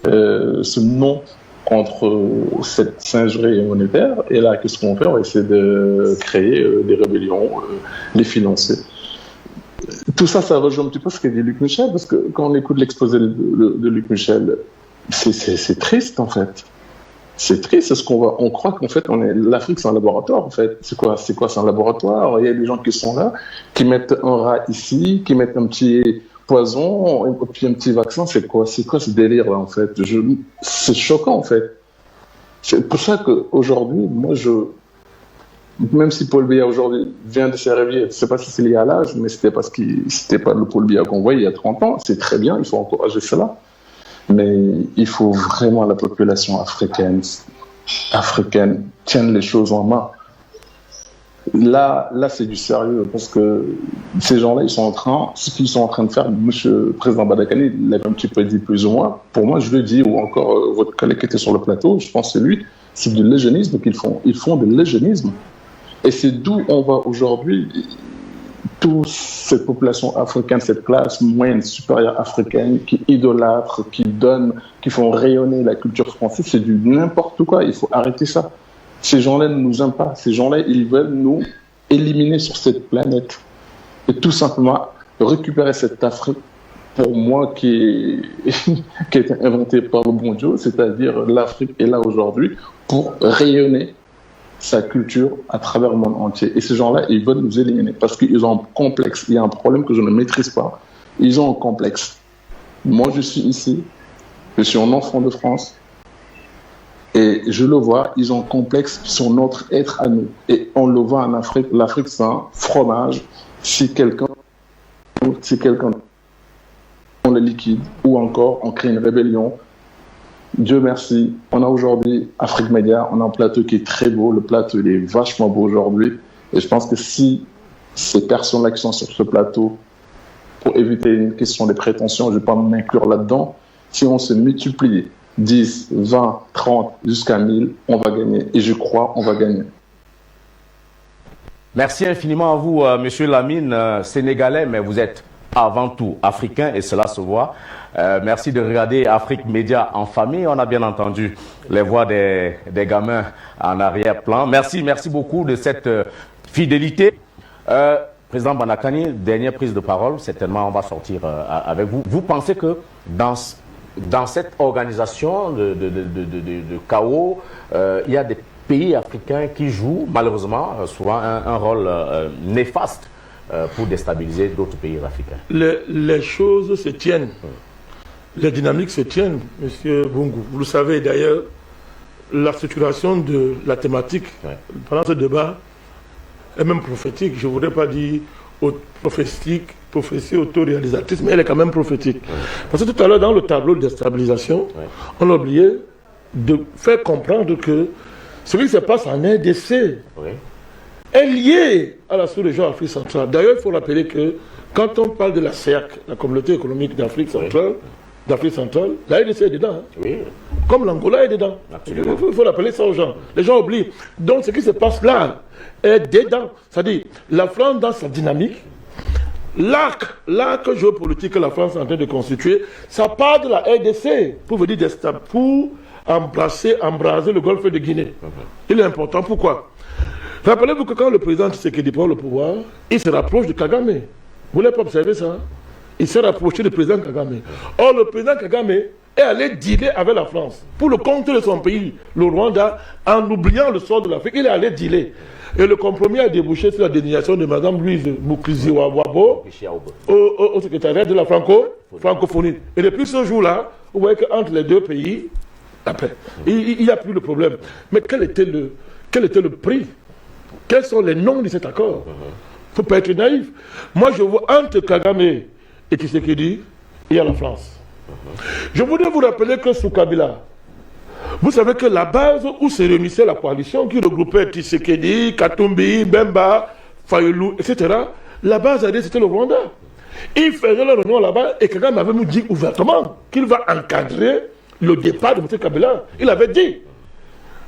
ce non contre cette singerie monétaire. Et là, qu'est-ce qu'on fait? On va essayer de créer des rébellions, les financer. Tout ça, ça rejoint un petit peu ce qu'a dit Luc Michel, parce que quand on écoute l'exposé de Luc Michel, c'est triste en fait. C'est triste, on croit qu'en fait, l'Afrique c'est un laboratoire en fait. C'est quoi, c'est un laboratoire? Il y a des gens qui sont là, qui mettent un rat ici, qui mettent un petit poison, et puis un petit vaccin. C'est quoi ce délire là en fait? C'est choquant en fait. C'est pour ça qu'aujourd'hui, moi même si Paul Biya aujourd'hui vient de se réveiller, je ne sais pas si c'est lié à l'âge, mais c'était parce que c'était pas le Paul Biya qu'on voyait il y a 30 ans. C'est très bien, il faut encourager cela. Mais il faut vraiment la population africaine tienne les choses en main. Là, c'est du sérieux parce que ces gens-là, ce qu'ils sont en train de faire, monsieur le président Bandakani l'avait un petit peu dit plus ou moins. Pour moi, je le dis, ou encore votre collègue qui était sur le plateau, je pense que c'est lui, c'est du légénisme qu'ils font. Ils font de légénisme. Et c'est d'où on va aujourd'hui, toute cette population africaine, cette classe moyenne, supérieure africaine, qui idolâtre, qui donne, qui font rayonner la culture française, c'est du n'importe quoi. Il faut arrêter ça. Ces gens-là ne nous aiment pas. Ces gens-là, ils veulent nous éliminer sur cette planète. Et tout simplement récupérer cette Afrique, pour moi, qui a été inventée par le bon Dieu, c'est-à-dire l'Afrique est là aujourd'hui pour rayonner sa culture à travers le monde entier. Et ces gens-là, ils veulent nous éliminer parce qu'ils ont un complexe. Il y a un problème que je ne maîtrise pas. Ils ont un complexe. Moi, je suis ici. Je suis un enfant de France. Et je le vois, ils ont un complexe sur notre être à nous. Et on le voit en Afrique. L'Afrique, c'est un fromage. Si quelqu'un on le liquide ou encore on crée une rébellion, Dieu merci, on a aujourd'hui Afrique Média, on a un plateau qui est très beau, le plateau il est vachement beau aujourd'hui. Et je pense que si ces personnes-là qui sont sur ce plateau, pour éviter une question des prétentions, je ne vais pas m'inclure là-dedans, si on se multiplie 10, 20, 30, jusqu'à 1000, on va gagner. Et je crois on va gagner. Merci infiniment à vous, monsieur Lamine, sénégalais, mais vous êtes avant tout africain et cela se voit. Merci de regarder Afrique Média en famille. On a bien entendu les voix des gamins en arrière-plan. Merci beaucoup de cette fidélité. Président Bandakani, dernière prise de parole, certainement on va sortir avec vous. Vous pensez que dans cette organisation de chaos, il y a des pays africains qui jouent malheureusement souvent un rôle néfaste pour déstabiliser d'autres pays africains? Les choses se tiennent. Les dynamiques se tiennent, monsieur Bungu. Vous le savez d'ailleurs, la structuration de la thématique pendant ce débat est même prophétique. Je ne voudrais pas dire prophétie autoréalisatrice, mais elle est quand même prophétique. Parce que tout à l'heure, dans le tableau de déstabilisation, on a oublié de faire comprendre que ce qui se passe en RDC est lié à la sous-région Afrique centrale. D'ailleurs, il faut rappeler que quand on parle de la CEAC, la communauté économique d'Afrique centrale, la RDC est dedans. comme l'Angola est dedans. Il faut rappeler ça aux gens. Les gens oublient. Donc ce qui se passe là est dedans. C'est-à-dire, la France dans sa dynamique, l'arc géopolitique que la France est en train de constituer, ça part de la RDC pour venir pour embraser le golfe de Guinée. Il est important. Pourquoi? Rappelez-vous que quand le président Tshisekedi prend le pouvoir, il se rapproche de Kagame. Vous n'avez pas observé ça? Il s'est rapproché du président Kagame. Or, le président Kagame est allé dealer avec la France pour le compte de son pays, le Rwanda, en oubliant le sort de l'Afrique. Il est allé dealer. Et le compromis a débouché sur la désignation de Mme Louise Mukiziwabo au secrétariat de la francophonie. Et depuis ce jour-là, vous voyez qu'entre les deux pays, après, il n'y a plus de problème. Mais quel était le prix? Quels sont les noms de cet accord? Il ne faut pas être naïf. Moi, je vois entre Kagame et Tshisekedi, il y a la France. Je voudrais vous rappeler que sous Kabila, vous savez que la base où se réunissait la coalition qui regroupait Tshisekedi, Katumbi, Bemba, Fayulu, etc., la base c'était le Rwanda. Il faisait la réunion là-bas et Kagame avait nous dit ouvertement qu'il va encadrer le départ de M. Kabila. Il avait dit.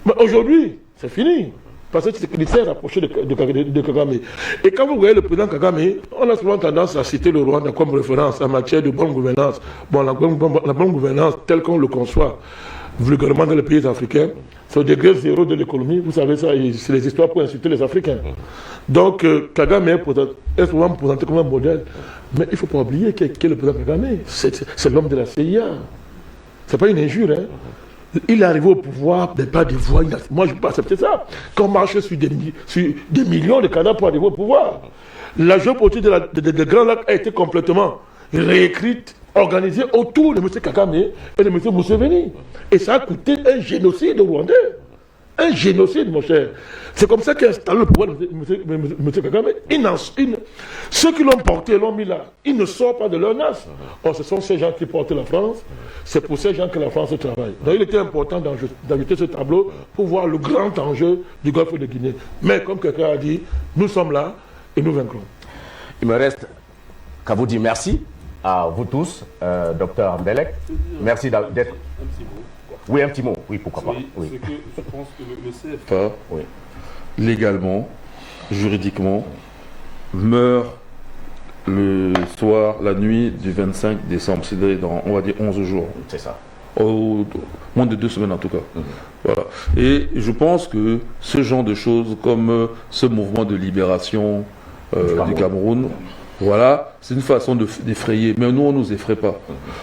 Mais aujourd'hui, c'est fini. Parce que Tshisekedi s'est rapproché de Kagame. Et quand vous voyez le président Kagame, on a souvent tendance à citer le Rwanda comme référence en matière de bonne gouvernance. Bon, la bonne gouvernance telle qu'on le conçoit vulgairement dans les pays africains, c'est au degré zéro de l'économie. Vous savez ça, c'est les histoires pour insulter les Africains. Donc, Kagame est souvent présenté comme un modèle. Mais il ne faut pas oublier qui est le président Kagame. C'est l'homme de la CIA. Ce n'est pas une injure, hein. Il est arrivé au pouvoir, mais pas des voix. Moi, je ne peux pas accepter ça. Qu'on marche sur des millions de cadavres pour arriver au pouvoir. La géopolitique de Grand Lac a été complètement réécrite, organisée autour de M. Kagame et de M. Museveni. Et ça a coûté un génocide rwandais. Un génocide, mon cher. C'est comme ça qu'est installé le pouvoir de M. Kagame. Ceux qui l'ont porté, l'ont mis là. Ils ne sortent pas de leur nas. Or, ce sont ces gens qui portent la France. C'est pour ces gens que la France travaille. Donc, il était important d'ajouter ce tableau pour voir le grand enjeu du golfe de Guinée. Mais, comme quelqu'un a dit, nous sommes là et nous vaincrons. Il me reste qu'à vous dire merci à vous tous, Dr Mbelek. Merci d'être... Oui, un petit mot. Oui, pourquoi pas. Oui. C'est que je pense que le CFA, légalement, juridiquement, meurt le soir, la nuit du 25 décembre. C'est dans, on va dire, 11 jours. C'est ça. Moins de 2 semaines en tout cas. Voilà. Et je pense que ce genre de choses, comme ce mouvement de libération du Cameroun, voilà, c'est une façon d'effrayer. Mais nous, on ne nous effraie pas.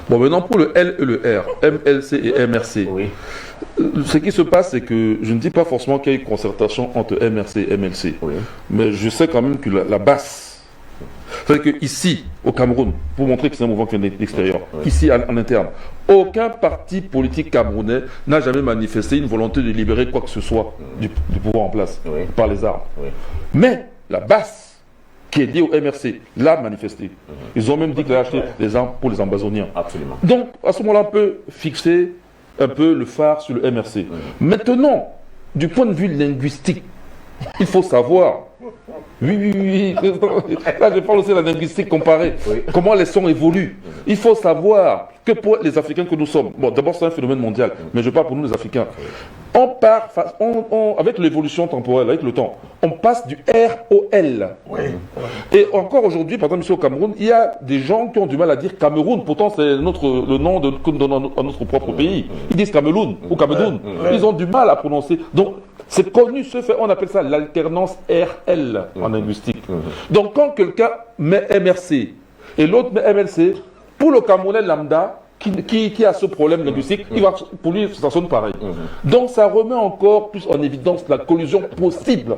Bon, maintenant, pour le L et le R, MLC et MRC, ce qui se passe, c'est que je ne dis pas forcément qu'il y a une concertation entre MRC et MLC. Mais je sais quand même que la base, c'est-à-dire qu'ici, au Cameroun, pour montrer que c'est un mouvement qui vient de l'extérieur, ici, en interne, aucun parti politique camerounais n'a jamais manifesté une volonté de libérer quoi que ce soit du pouvoir en place, par les armes. Mais la base, qui est lié au MRC, l'a manifesté. Ils ont même dit qu'ils allaient acheter des armes pour les Ambazoniens. Absolument. Donc, à ce moment-là, on peut fixer un peu le phare sur le MRC. Maintenant, du point de vue linguistique, il faut savoir... Oui. Là, je parle aussi de la linguistique comparée. Comment les sons évoluent. Il faut savoir que pour les Africains que nous sommes, bon, d'abord, c'est un phénomène mondial, mais je parle pour nous, les Africains. On part, avec l'évolution temporelle, avec le temps, on passe du R au L. Et encore aujourd'hui, par exemple, ici au Cameroun, il y a des gens qui ont du mal à dire Cameroun. Pourtant, c'est le nom que nous donnons à notre propre pays. Ils disent Cameroun ou Cameroun. Ils ont du mal à prononcer. Donc, c'est connu ce fait. On appelle ça l'alternance RL en linguistique. Donc, quand quelqu'un met MRC et l'autre met MLC, pour le Camerounais lambda, qui a ce problème linguistique, pour lui, ça sonne pareil. Donc, ça remet encore plus en évidence la collusion possible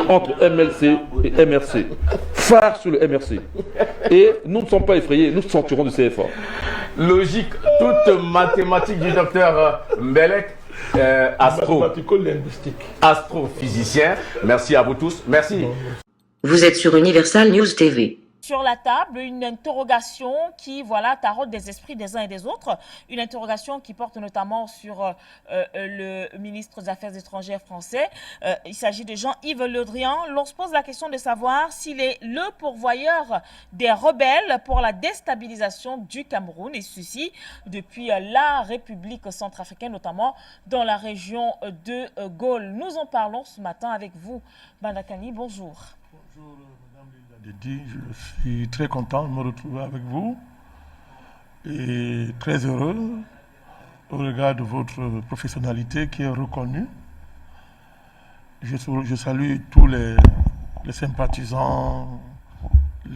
entre MLC et MRC. Phare sur le MRC. Et nous ne sommes pas effrayés, nous sortirons du CFA. Logique, toute mathématique du docteur Mbelek. Astrophysicien. Merci à vous tous. Merci. Vous êtes sur Universal News TV. sur la table une interrogation qui taraude des esprits des uns et des autres, une interrogation qui porte notamment sur le ministre des Affaires étrangères français. Il s'agit de Jean-Yves Le Drian. L'on se pose la question de savoir s'il est le pourvoyeur des rebelles pour la déstabilisation du Cameroun, et ceci depuis la République centrafricaine, notamment dans la région de Gaulle. Nous en parlons ce matin avec vous, Bandakani. Bonjour. Bonjour, Madame Dédi. Je suis très content de me retrouver avec vous et très heureux au regard de votre professionnalité qui est reconnue. Je salue tous les sympathisants,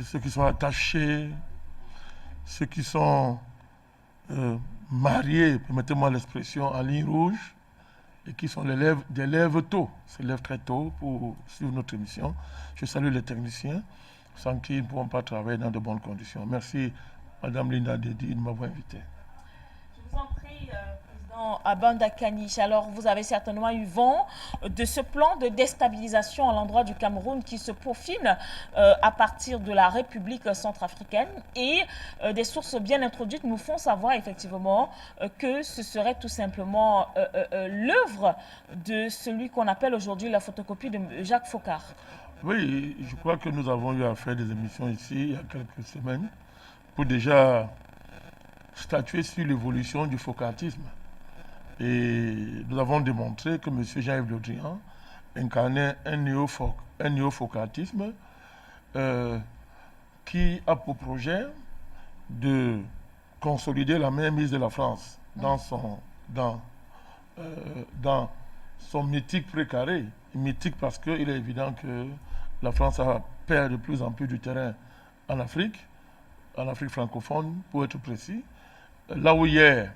ceux qui sont attachés, ceux qui sont mariés, permettez-moi l'expression, en ligne rouge, et qui sont des lèvres tôt, se lèvent très tôt pour suivre notre émission. Je salue les techniciens, sans qui ils ne pourront pas travailler dans de bonnes conditions. Merci, Madame Linda Dédi, de m'avoir invité. Je vous en prie, Président Bandakani. Alors, vous avez certainement eu vent de ce plan de déstabilisation à l'endroit du Cameroun qui se peaufine à partir de la République centrafricaine. Et des sources bien introduites nous font savoir effectivement que ce serait tout simplement l'œuvre de celui qu'on appelle aujourd'hui la photocopie de Jacques Foccart. Oui, je crois que nous avons eu à faire des émissions ici il y a quelques semaines pour déjà statuer sur l'évolution du foccartisme. Et nous avons démontré que M. Jean-Yves Le Drian incarnait un néo-foccartisme qui a pour projet de consolider la mainmise de la France dans son mythique précaré. Mythique parce qu'il est évident que la France perd de plus en plus du terrain en Afrique francophone, pour être précis. Là où hier,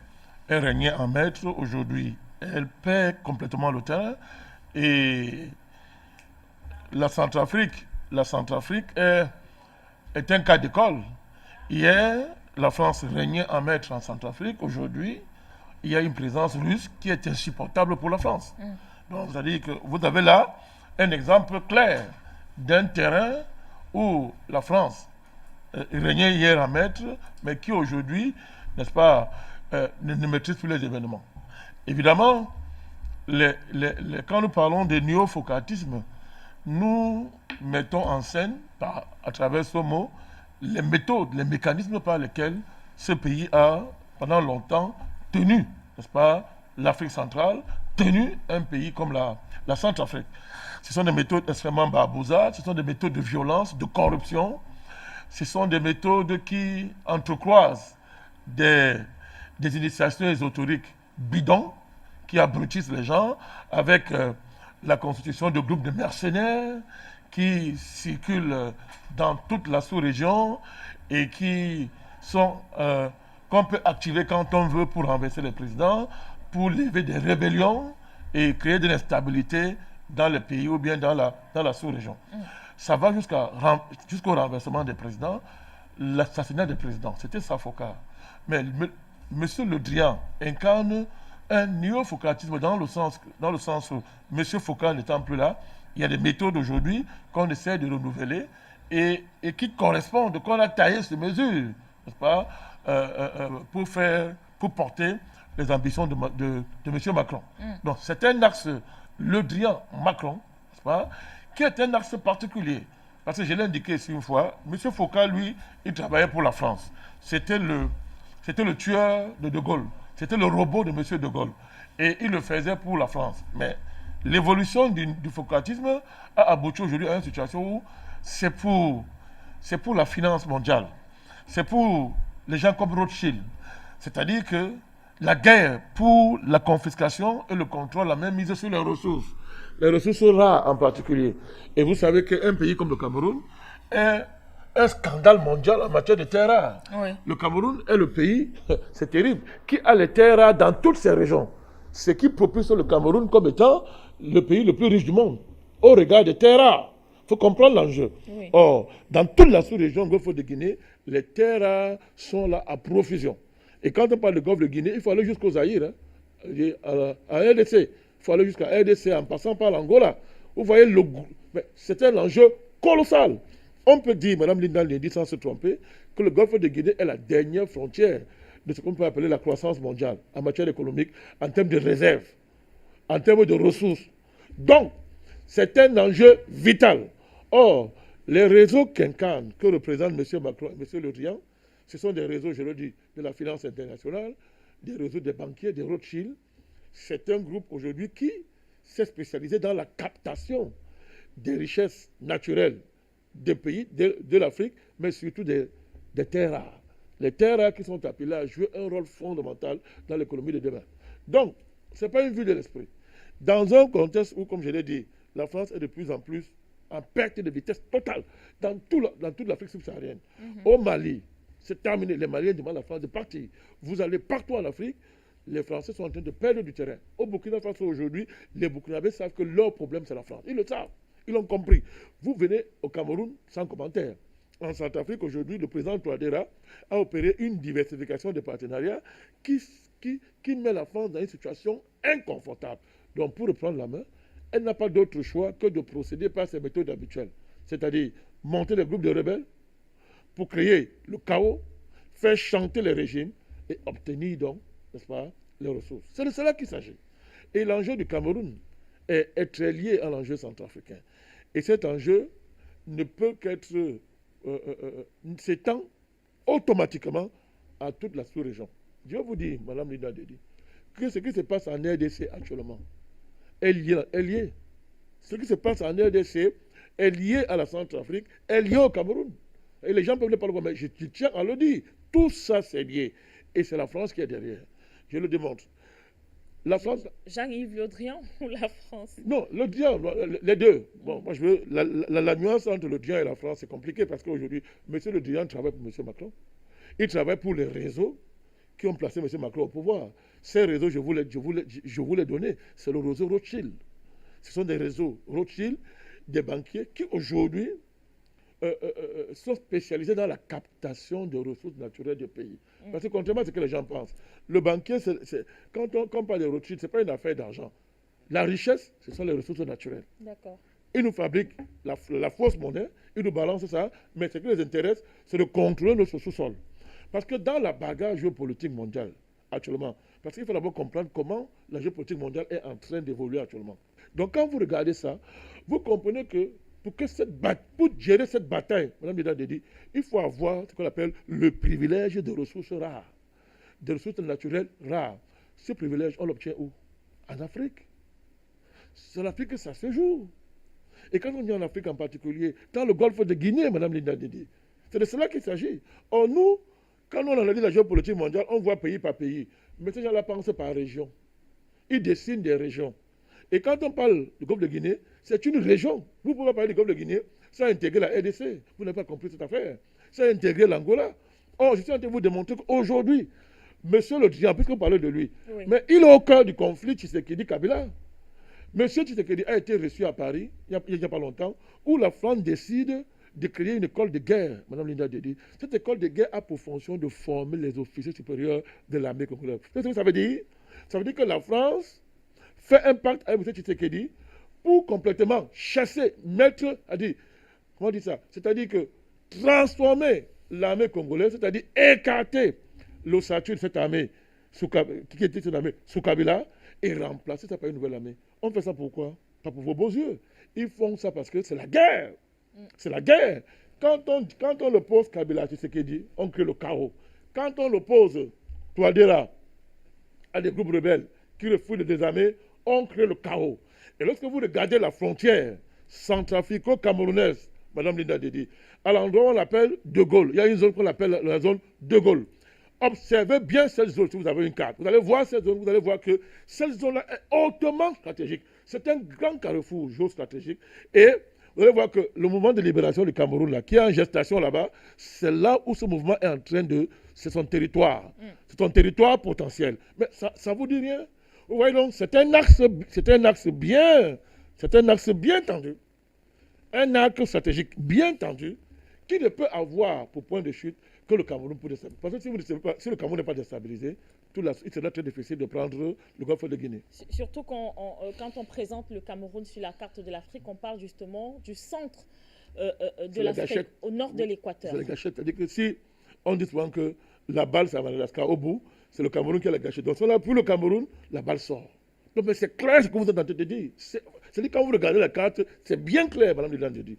elle régnait en maître, aujourd'hui, elle perd complètement le terrain. Et la Centrafrique est un cas d'école. Hier, la France régnait en maître en Centrafrique. Aujourd'hui, il y a une présence russe qui est insupportable pour la France. Donc, c'est-à-dire que vous avez là un exemple clair d'un terrain où la France régnait hier en maître, mais qui aujourd'hui, n'est-ce pas, ne maîtrise plus les événements. Évidemment, quand nous parlons de néo-foccartisme, nous mettons en scène, à travers ce mot, les méthodes, les mécanismes par lesquels ce pays a, pendant longtemps, tenu, n'est-ce pas, l'Afrique centrale, tenu un pays comme la Centrafrique. Ce sont des méthodes extrêmement barbouzardes, ce sont des méthodes de violence, de corruption, ce sont des méthodes qui entrecroisent des initiations ésotériques bidons qui abrutissent les gens avec la constitution de groupes de mercenaires qui circulent dans toute la sous-région et qui sont qu'on peut activer quand on veut pour renverser les présidents, pour lever des rébellions et créer de l'instabilité dans le pays ou bien dans la sous-région. Ça va jusqu'au renversement des présidents, l'assassinat des présidents. C'était ça, Foccart. Mais M. Le Drian incarne un néo-foccartisme dans le sens où M. Foccart n'étant plus là, il y a des méthodes aujourd'hui qu'on essaie de renouveler et qui correspondent, qu'on a taillé ces mesures, n'est-ce pas, pour porter les ambitions de M. Macron. Donc c'est un axe Le Drian-Macron, n'est-ce pas, qui est un axe particulier. Parce que je l'ai indiqué ici une fois, M. Foccart, lui, il travaillait pour la France. C'était le tueur de De Gaulle. C'était le robot de M. De Gaulle. Et il le faisait pour la France. Mais l'évolution du foccartisme a abouti aujourd'hui à une situation où c'est pour la finance mondiale. C'est pour les gens comme Rothschild. C'est-à-dire que la guerre pour la confiscation et le contrôle a même mise sur les ressources rares en particulier. Et vous savez qu'un pays comme le Cameroun est un scandale mondial en matière de terres rares. Oui. Le Cameroun est le pays, c'est terrible, qui a les terres rares dans toutes ces régions. Ce qui propulse le Cameroun comme étant le pays le plus riche du monde, au regard des terres rares. Il faut comprendre l'enjeu. Oui. Or, dans toute la sous-région Golfe de Guinée, les terres rares sont là à profusion. Et quand on parle de Golfe de Guinée, il faut aller jusqu'au Zaïre, à RDC. Il faut aller jusqu'à RDC en passant par l'Angola. Vous voyez, c'est un enjeu colossal. On peut dire, Mme Linda l'a dit sans se tromper, que le golfe de Guinée est la dernière frontière de ce qu'on peut appeler la croissance mondiale en matière économique, en termes de réserves, en termes de ressources. Donc, c'est un enjeu vital. Or, les réseaux qu'incarnent, que représentent M. Macron et M. Le Drian, ce sont des réseaux, je le dis, de la finance internationale, des réseaux des banquiers, des Rothschild. C'est un groupe aujourd'hui qui s'est spécialisé dans la captation des richesses naturelles des pays, de l'Afrique, mais surtout des terres rares. Les terres rares qui sont appelées à jouer un rôle fondamental dans l'économie de demain. Donc, ce n'est pas une vue de l'esprit. Dans un contexte où, comme je l'ai dit, la France est de plus en plus en perte de vitesse totale dans toute l'Afrique subsaharienne. Au Mali, c'est terminé. Les Maliens demandent à la France de partir. Vous allez partout en Afrique, les Français sont en train de perdre du terrain. Au Burkina Faso aujourd'hui, les Burkinabés savent que leur problème, c'est la France. Ils le savent. Ils l'ont compris. Vous venez au Cameroun sans commentaire. En Centrafrique, aujourd'hui, le président Touadéra a opéré une diversification des partenariats qui met la France dans une situation inconfortable. Donc, pour reprendre la main, elle n'a pas d'autre choix que de procéder par ses méthodes habituelles. C'est-à-dire monter des groupes de rebelles pour créer le chaos, faire chanter les régimes et obtenir donc, n'est-ce pas, les ressources. C'est de cela qu'il s'agit. Et l'enjeu du Cameroun est très lié à l'enjeu centrafricain. Et cet enjeu ne peut qu'être s'étend automatiquement à toute la sous-région. Je vous dis, Mme Linda Dedi, que ce qui se passe en RDC actuellement est lié. Ce qui se passe en RDC est lié à la Centrafrique, est lié au Cameroun. Et les gens peuvent ne pas le voir, mais je tiens à le dire. Tout ça, c'est lié. Et c'est la France qui est derrière. Je le démontre. La France... Jean-Yves Le Drian ou la France? Non, Le Drian, les deux. Bon, moi, je veux... La nuance entre Le Drian et la France, c'est compliqué parce qu'aujourd'hui, M. Le Drian travaille pour M. Macron. Il travaille pour les réseaux qui ont placé M. Macron au pouvoir. Ces réseaux, je vous les donner. C'est le réseau Rothschild. Ce sont des réseaux Rothschild, des banquiers qui aujourd'hui sont spécialisés dans la captation de ressources naturelles du pays. Parce que contrairement à ce que les gens pensent, le banquier, quand on parle de Rothschild, ce n'est pas une affaire d'argent. La richesse, ce sont les ressources naturelles. D'accord. Ils nous fabriquent la fausse monnaie, ils nous balancent ça, mais ce qui les intéresse, c'est de contrôler notre sous-sol. Parce que dans la bagarre géopolitique mondiale, actuellement, parce qu'il faut d'abord comprendre comment la géopolitique mondiale est en train d'évoluer actuellement. Donc quand vous regardez ça, vous comprenez que pour gérer cette bataille, Mme Linda Dedi, il faut avoir ce qu'on appelle le privilège de ressources rares, de ressources naturelles rares. Ce privilège, on l'obtient où? En Afrique. C'est en Afrique que ça se joue. Et quand on dit en Afrique en particulier, dans le golfe de Guinée, Mme Linda Dedi, c'est de cela qu'il s'agit. Or nous, quand on analyse la géopolitique mondiale, on voit pays par pays. Mais ces gens-là pensent par région. Ils dessinent des régions. Et quand on parle du golfe de Guinée, c'est une région. Vous pouvez parler du golfe de Guinée sans intégrer la RDC. Vous n'avez pas compris cette affaire. Sans intégrer l'Angola. Or, je suis en train de vous démontrer qu'aujourd'hui, M. Le Drian, puisqu'on parlait de lui, mais il est au cœur du conflit Tshisekedi-Kabila. M. Tshisekedi a été reçu à Paris, il n'y a pas longtemps, où la France décide de créer une école de guerre, Mme Linda Dedi. Cette école de guerre a pour fonction de former les officiers supérieurs de l'armée congolaise. Vous savez ce que ça veut dire? Ça veut dire que la France fait un pacte avec M. Tshisekedi pour complètement chasser, comment on dit ça? C'est-à-dire que transformer l'armée congolaise, c'est-à-dire écarter l'ossature de cette armée, qui était cette armée sous Kabila, et remplacer ça par une nouvelle armée. On fait ça pourquoi? Pas pour vos beaux yeux. Ils font ça parce que c'est la guerre. C'est la guerre. Quand on oppose Kabila à Tshisekedi, on crée le chaos. Quand on oppose Touadéra à des groupes rebelles qui refusent de désarmer, on crée le chaos. Et lorsque vous regardez la frontière centrafrico-camerounaise, Mme Linda Dedi, à l'endroit où on l'appelle De Gaulle, il y a une zone qu'on appelle la zone De Gaulle. Observez bien cette zone si vous avez une carte. Vous allez voir cette zone, vous allez voir que cette zone-là est hautement stratégique. C'est un grand carrefour géostratégique. Et vous allez voir que le mouvement de libération du Cameroun, là, qui est en gestation là-bas, c'est là où ce mouvement est en train de... C'est son territoire. C'est son territoire potentiel. Mais ça ne vous dit rien? Vous voyez donc, c'est un axe bien tendu. Un axe stratégique bien tendu qui ne peut avoir pour point de chute que le Cameroun peut déstabiliser. Parce que si le Cameroun n'est pas déstabilisé, il sera très difficile de prendre le golfe de Guinée. Surtout quand on présente le Cameroun sur la carte de l'Afrique, on parle justement du centre de l'Afrique, au nord de l'Équateur. C'est la gâchette. C'est-à-dire que si on dit souvent que la balle, c'est à Madagascar, au bout, c'est le Cameroun qui a la gâchette. Donc, pour le Cameroun, la balle sort. Donc, mais c'est clair ce que vous êtes en train de dire. C'est-à-dire quand vous regardez la carte, c'est bien clair, Madame Lidandjedi.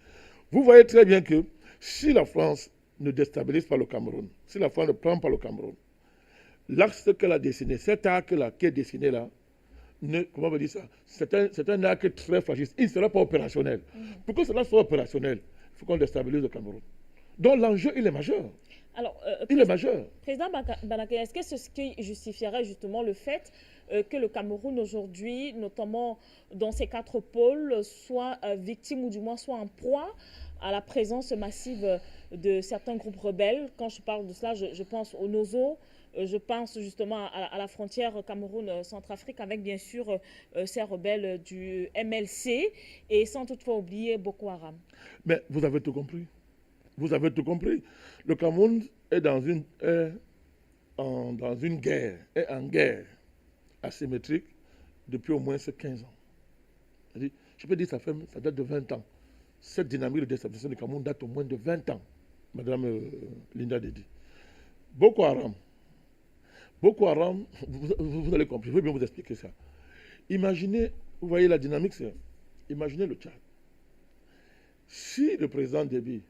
Vous voyez très bien que si la France ne déstabilise pas le Cameroun, si la France ne prend pas le Cameroun, l'axe qu'elle a dessiné, cet arc-là qui est dessiné là, comment on va dire ça? C'est un arc très fragile. Il ne sera pas opérationnel. Pour que cela soit opérationnel, il faut qu'on déstabilise le Cameroun. Donc l'enjeu, il est majeur. Alors, il est majeur. Président Banaké, est-ce que c'est ce qui justifierait justement le fait que le Cameroun aujourd'hui, notamment dans ces 4 pôles, soit victime ou du moins soit en proie à la présence massive de certains groupes rebelles? Quand je parle de cela, je pense aux Nozo, je pense justement à la frontière Cameroun-Centrafrique avec bien sûr ces rebelles du MLC et sans toutefois oublier Boko Haram. Mais vous avez tout compris. Vous avez tout compris. Le Cameroun est dans une guerre, est en guerre asymétrique depuis au moins 15 ans. Je peux dire que ça date de 20 ans. Cette dynamique de déstabilisation du Cameroun date au moins de 20 ans, Madame Linda Dedi. Boko Haram, vous allez comprendre, je vais bien vous expliquer ça. Imaginez, vous voyez la dynamique, imaginez le Tchad. Si le président Déby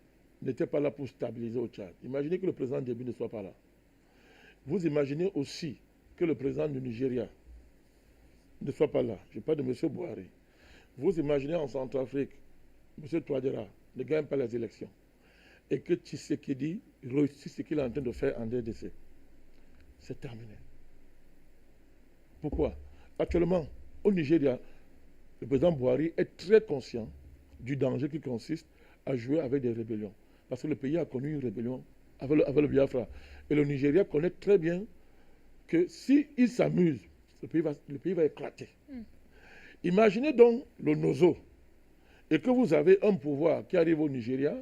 n'était pas là pour stabiliser au Tchad, imaginez que le président Déby ne soit pas là. Vous imaginez aussi que le président du Nigeria ne soit pas là. Je parle de M. Buhari. Vous imaginez en Centrafrique, M. Touadéra ne gagne pas les élections et que Tshisekedi réussit ce qu'il est en train de faire en RDC. C'est terminé. Pourquoi? Actuellement, au Nigeria, le président Buhari est très conscient du danger qui consiste à jouer avec des rébellions. Parce que le pays a connu une rébellion avec le Biafra. Et le Nigeria connaît très bien que s'il s'amuse, le pays va éclater. Imaginez donc le Nozo et que vous avez un pouvoir qui arrive au Nigeria,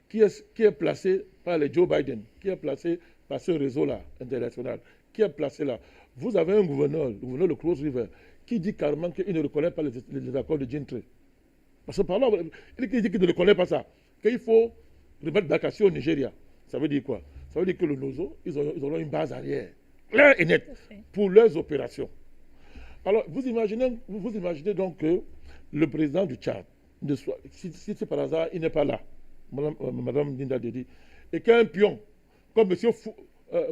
qui est placé par les Joe Biden, qui est placé par ce réseau-là international, qui est placé là. Vous avez un gouverneur, le gouverneur de Cross River, qui dit carrément qu'il ne reconnaît pas les accords de Gintre. Parce que par là, il dit qu'il ne reconnaît pas ça, qu'il faut remettre Bakassi au Nigeria. Ça veut dire quoi? Ça veut dire que le Nozo, ils auront une base arrière, claire et nette, pour leurs opérations. Alors, vous imaginez donc que le président du Tchad, si c'est par hasard, il n'est pas là, Madame Linda Dedi, et qu'un pion, comme M.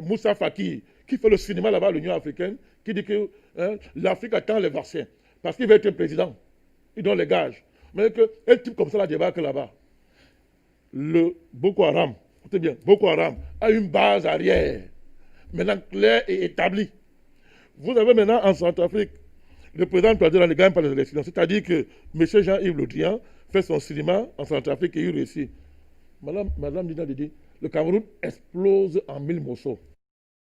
Moussa Faki, qui fait le cinéma là-bas à l'Union africaine, qui dit que l'Afrique attend les vaccins, parce qu'il va être un président, il donne les gages. Mais qu'un type comme ça la débarque là-bas. Le Boko Haram, écoutez bien, Boko Haram a une base arrière, maintenant claire et établie. Vous avez maintenant en Centrafrique, le président Touadéra ne gagne pas les élections. C'est-à-dire que M. Jean-Yves Le Drian fait son cinéma en Centrafrique et il réussit. Madame Dina Dedi, le Cameroun explose en 1000 morceaux.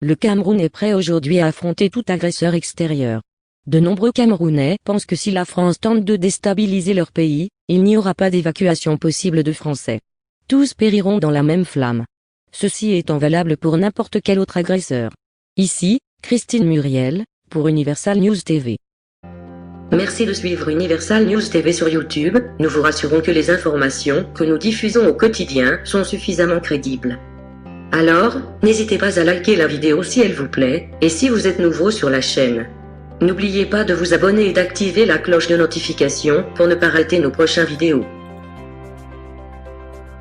Le Cameroun est prêt aujourd'hui à affronter tout agresseur extérieur. De nombreux Camerounais pensent que si la France tente de déstabiliser leur pays, il n'y aura pas d'évacuation possible de Français. Tous périront dans la même flamme. Ceci étant valable pour n'importe quel autre agresseur. Ici, Christine Muriel, pour Universal News TV. Merci de suivre Universal News TV sur YouTube. Nous vous rassurons que les informations que nous diffusons au quotidien sont suffisamment crédibles. Alors, n'hésitez pas à liker la vidéo si elle vous plaît, et si vous êtes nouveau sur la chaîne. N'oubliez pas de vous abonner et d'activer la cloche de notification pour ne pas rater nos prochaines vidéos.